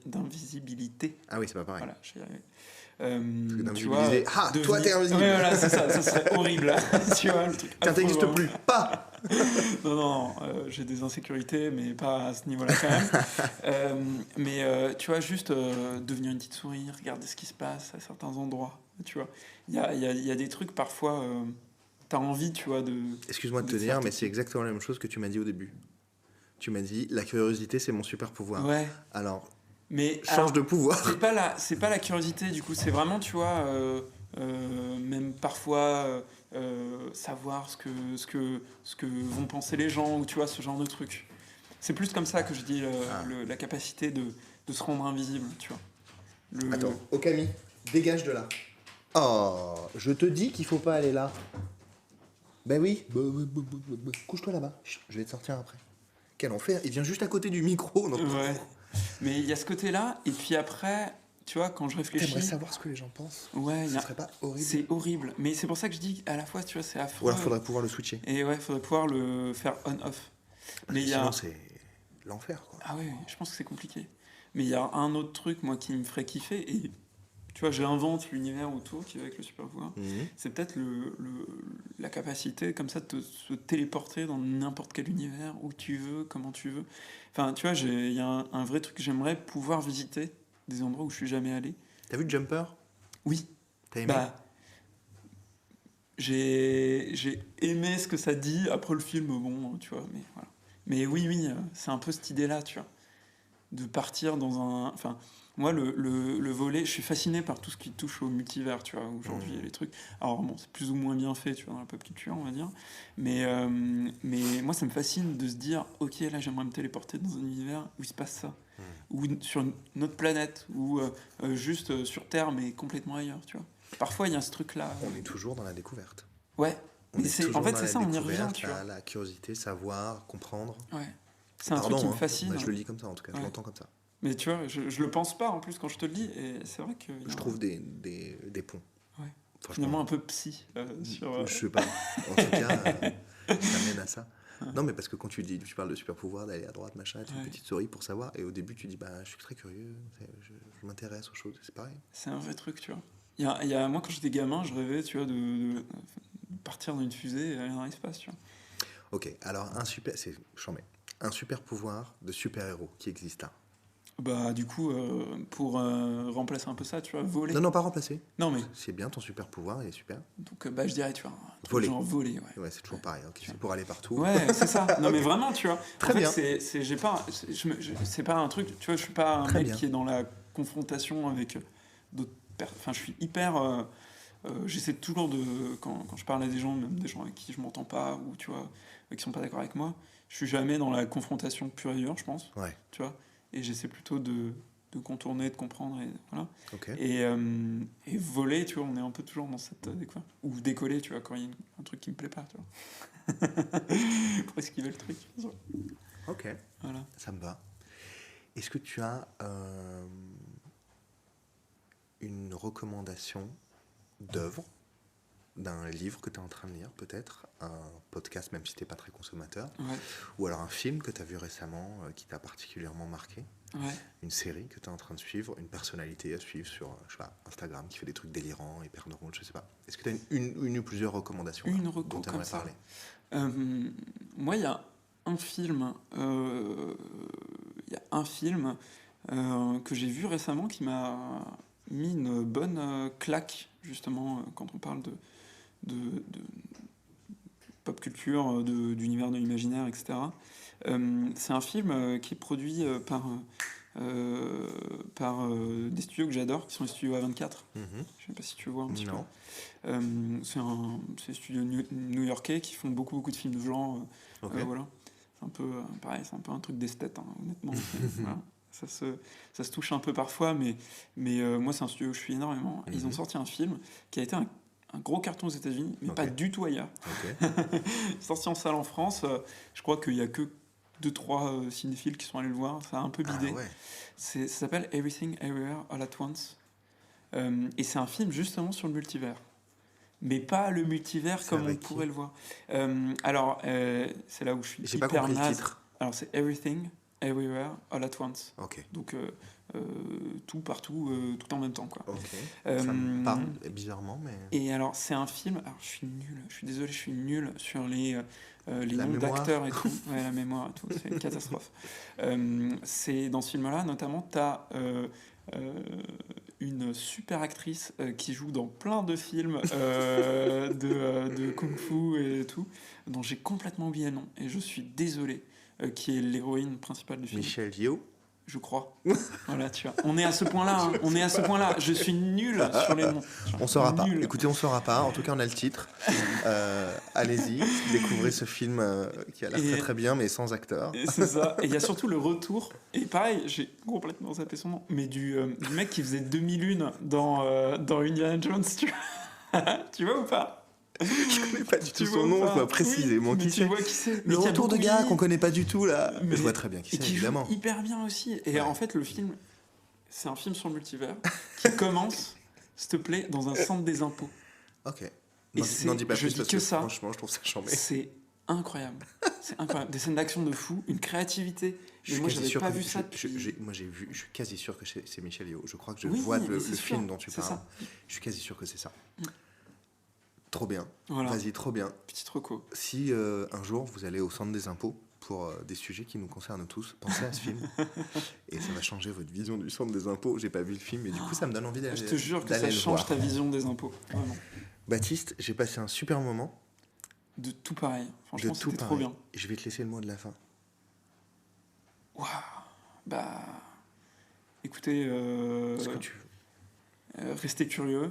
d'invisibilité. Ah oui, c'est pas pareil. Voilà, je vais y arriver. Tu vois, toi t'es invisible. Ouais, voilà, c'est ça serait horrible. Tu vois, le truc. T'existes plus, pas. Non, j'ai des insécurités, mais pas à ce niveau-là quand même. Tu vois, juste devenir une petite souris, regarder ce qui se passe à certains endroits. Tu vois, il y a des trucs parfois, t'as envie, tu vois, de. Excuse-moi de te dire, mais c'est exactement la même chose que tu m'as dit au début. Tu m'as dit, la curiosité, c'est mon super pouvoir. Ouais. Alors. Mais change de pouvoir. C'est pas la curiosité, du coup, c'est vraiment, tu vois, même parfois savoir ce que vont penser les gens, ou tu vois, ce genre de truc. C'est plus comme ça que je dis la capacité de se rendre invisible, tu vois. Attends, Okami, dégage de là. Oh, je te dis qu'il faut pas aller là. Ben oui. Couche-toi là-bas. Je vais te sortir après. Quel enfer, il vient juste à côté du micro. Donc... Ouais. Mais il y a ce côté-là, et puis après, tu vois, quand je réfléchis... T'aimerais savoir ce que les gens pensent. Ouais. Ce serait pas horrible. C'est horrible, mais c'est pour ça que je dis, à la fois, tu vois, c'est affreux. Ou alors faudrait pouvoir le switcher. Et ouais, faudrait pouvoir le faire on-off. Mais sinon, c'est l'enfer, quoi. Ah ouais, je pense que c'est compliqué. Mais il y a un autre truc, moi, qui me ferait kiffer, et tu vois, j'invente l'univers autour qui va avec le super pouvoir. C'est peut-être la capacité, comme ça, de se téléporter dans n'importe quel univers, où tu veux, comment tu veux. Enfin, tu vois, il y a un vrai truc que j'aimerais pouvoir visiter, des endroits où je suis jamais allé. T'as vu Jumper ? Oui. T'as aimé ? J'ai aimé ce que ça dit. Après le film, bon, tu vois, mais voilà. Mais oui, c'est un peu cette idée-là, tu vois. De partir dans un... Enfin, moi, le volet, je suis fasciné par tout ce qui touche au multivers, tu vois, aujourd'hui, les trucs. Alors, bon, c'est plus ou moins bien fait, tu vois, dans la pop culture, on va dire. Mais moi, ça me fascine de se dire, ok, là, j'aimerais me téléporter dans un univers où il se passe ça. Ou sur une autre planète, ou juste sur Terre, mais complètement ailleurs, tu vois. Parfois, il y a ce truc-là. On est toujours dans la découverte. Ouais. En fait, c'est ça, on y revient, tu vois. La curiosité, savoir, comprendre. Ouais. C'est un truc qui me fascine. Bah, je le dis comme ça, en tout cas, je l'entends comme ça. Mais tu vois, je le pense pas en plus quand je te le dis, et c'est vrai que... Je trouve des ponts. Ouais. Finalement un peu psy. Je sais pas. En tout cas, ça mène à ça. Non, mais parce que quand tu parles de super pouvoir, d'aller à droite, machin, être une petite souris pour savoir, et au début tu dis, je suis très curieux, je m'intéresse aux choses, c'est pareil. C'est un vrai truc, tu vois. Moi, quand j'étais gamin, je rêvais, tu vois, de partir dans une fusée et aller dans l'espace, tu vois. Ok, alors un super pouvoir de super-héros qui existe là. Bah, du coup, pour remplacer un peu ça, tu vois, voler. Non, pas remplacer. Non, mais. C'est bien ton super-pouvoir, il est super. Donc, bah, je dirais, tu vois, un truc Voler. genre voler, ouais. Ouais, c'est toujours pareil. Ok, c'est pour aller partout. Ouais, c'est ça. Non, mais vraiment, tu vois. Très bien. C'est pas un truc, tu vois, je suis pas un Très mec bien. qui est dans la confrontation avec d'autres personnes. Enfin, je suis hyper. J'essaie toujours de. Quand je parle à des gens, même des gens avec qui je m'entends pas, ou tu vois, qui sont pas d'accord avec moi, je suis jamais dans la confrontation pure et dure, je pense. Ouais. Tu vois. Et j'essaie plutôt de contourner, de comprendre, et voilà. Ok. Et voler, tu vois, on est un peu toujours dans cette découverte. Ou décoller, tu vois, quand il y a un truc qui me plaît pas, tu vois. Pour esquiver le truc. Ok. Voilà. Ça me va. Est-ce que tu as une recommandation d'œuvre, d'un livre que tu es en train de lire, peut-être, un podcast, même si tu n'es pas très consommateur, Ouais. ou alors un film que tu as vu récemment qui t'a particulièrement marqué, Ouais. une série que tu es en train de suivre, une personnalité à suivre sur je sais pas, Instagram qui fait des trucs délirants, hyper drôles, je sais pas. Est-ce que tu as une ou plusieurs recommandations Une là, reco dont tu comme aimerais ça. parler? Moi, il y a un film, que j'ai vu récemment qui m'a mis une bonne claque, justement, quand on parle de pop culture, d'univers de l'imaginaire, etc. C'est un film qui est produit par des studios que j'adore, qui sont les studios A24. Mhm. Je sais pas si tu vois un petit Non. peu. C'est des studios new-yorkais qui font beaucoup de films de genre. Ok. Voilà. C'est un peu pareil, c'est un peu un truc d'esthète, hein, honnêtement. Voilà. Ça se touche un peu parfois, mais moi, c'est un studio où je suis énormément. Et ils ont sorti un film qui a été un gros carton aux États-Unis, mais pas du tout ailleurs. Ok. Sorti en salle en France, je crois qu'il y a que 2-3 cinéphiles qui sont allés le voir. Ça a un peu bidé. Ah ouais. Ça s'appelle Everything Everywhere All at Once. Et c'est un film justement sur le multivers. Mais pas le multivers C'est comme on avec qui pourrait le voir. Alors, c'est là où je suis J'ai pas hyper compris le naze. titre. Alors, c'est Everything Everywhere All at Once. Ok. Donc, tout partout, tout en même temps, quoi. Ok. Euh, Ça me parle bizarrement, mais. Et alors, c'est un film. Alors, je suis nul. Je suis désolé, je suis nul sur les La noms mémoire. d'acteurs et tout. Ouais, la mémoire et tout. C'est une catastrophe. C'est dans ce film-là, notamment, t'as une super actrice qui joue dans plein de films de kung-fu et tout, dont j'ai complètement oublié le nom. Et je suis désolé. Qui est l'héroïne principale du film. Michelle Yeoh. Je crois. Voilà, tu vois. On est à ce point-là. Hein. On est à ce point-là. Je suis nul sur les noms. On saura pas. Nul. Écoutez, on saura pas. En tout cas, on a le titre. Allez-y, découvrez ce film qui a l'air très très bien, mais sans acteur. Et c'est ça. Et il y a surtout le retour. Et pareil, j'ai complètement zappé son nom. Mais du mec qui faisait 2001 dans Indiana Jones, tu vois. Tu vois ou pas? Je connais pas du tout Tu son vois nom, pas je dois préciser. Oui, Moi, mais qui tu c'est vois qui c'est. Le Mais qui a retour de beaucoup gars vieilli. qu'on connaît pas du tout là. Mais Je vois très bien qui et c'est, qui évidemment. joue hyper bien aussi. Et Ouais. en fait, le film, c'est un film sur le multivers qui commence, s'il te plaît, dans un centre des impôts. Ok. Et N'en dis pas je plus dis parce que que ça. franchement, je trouve ça chambé. C'est incroyable. C'est incroyable. Des scènes d'action de fou, une créativité. Je Et suis moi, quasi j'avais sûr pas que vu ça je suis quasi sûr que c'est Michelle Yeoh. Je crois que je vois mais le c'est sûr, film dont tu c'est parles. ça. Je suis quasi sûr que c'est ça. Trop bien. Voilà. Vas-y, trop bien. Petite reco. Si un jour vous allez au centre des impôts pour des sujets qui nous concernent tous, pensez à ce film. Et ça va changer votre vision du centre des impôts. J'ai pas vu le film, mais du coup, ça me donne envie d'aller Je te jure que d'aller ça le change voir. ta vision des impôts. Vraiment. Baptiste, j'ai passé un super moment. De tout pareil. Franchement, De tout c'était trop pareil. bien. Je vais te laisser le mot de la fin. Waouh. Bah. Écoutez. Ce que tu veux. Restez curieux.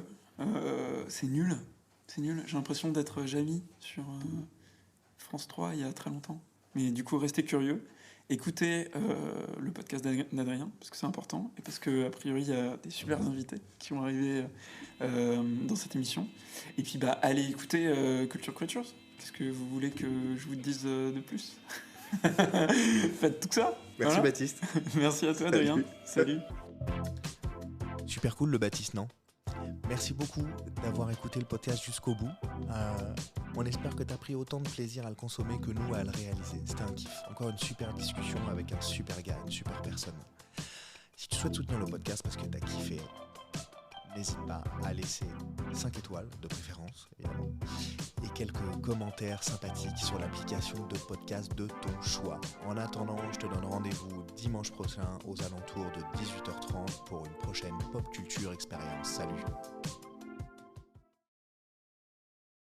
C'est nul. C'est nul. J'ai l'impression d'être Jamie sur France 3 il y a très longtemps. Mais du coup, restez curieux. Écoutez le podcast d'Adrien, parce que c'est important, et parce qu'a priori, il y a des super invités qui vont arriver dans cette émission. Et puis, bah, allez écouter Culture Creatures. Qu'est-ce que vous voulez que je vous dise de plus? Faites tout ça. Merci Voilà. Baptiste. Merci à toi, Adrien. Salut. Super cool le Baptiste, non? Merci beaucoup d'avoir écouté le podcast jusqu'au bout. On espère que tu as pris autant de plaisir à le consommer que nous à le réaliser. C'était un kiff. Encore une super discussion avec un super gars, une super personne. Si tu souhaites soutenir le podcast parce que tu as kiffé, n'hésite pas à laisser 5 étoiles de préférence, évidemment. et quelques commentaires sympathiques sur l'application de podcast de ton choix. En attendant, je te donne rendez-vous dimanche prochain aux alentours de 18h30 pour une prochaine Pop Culture Expérience. Salut!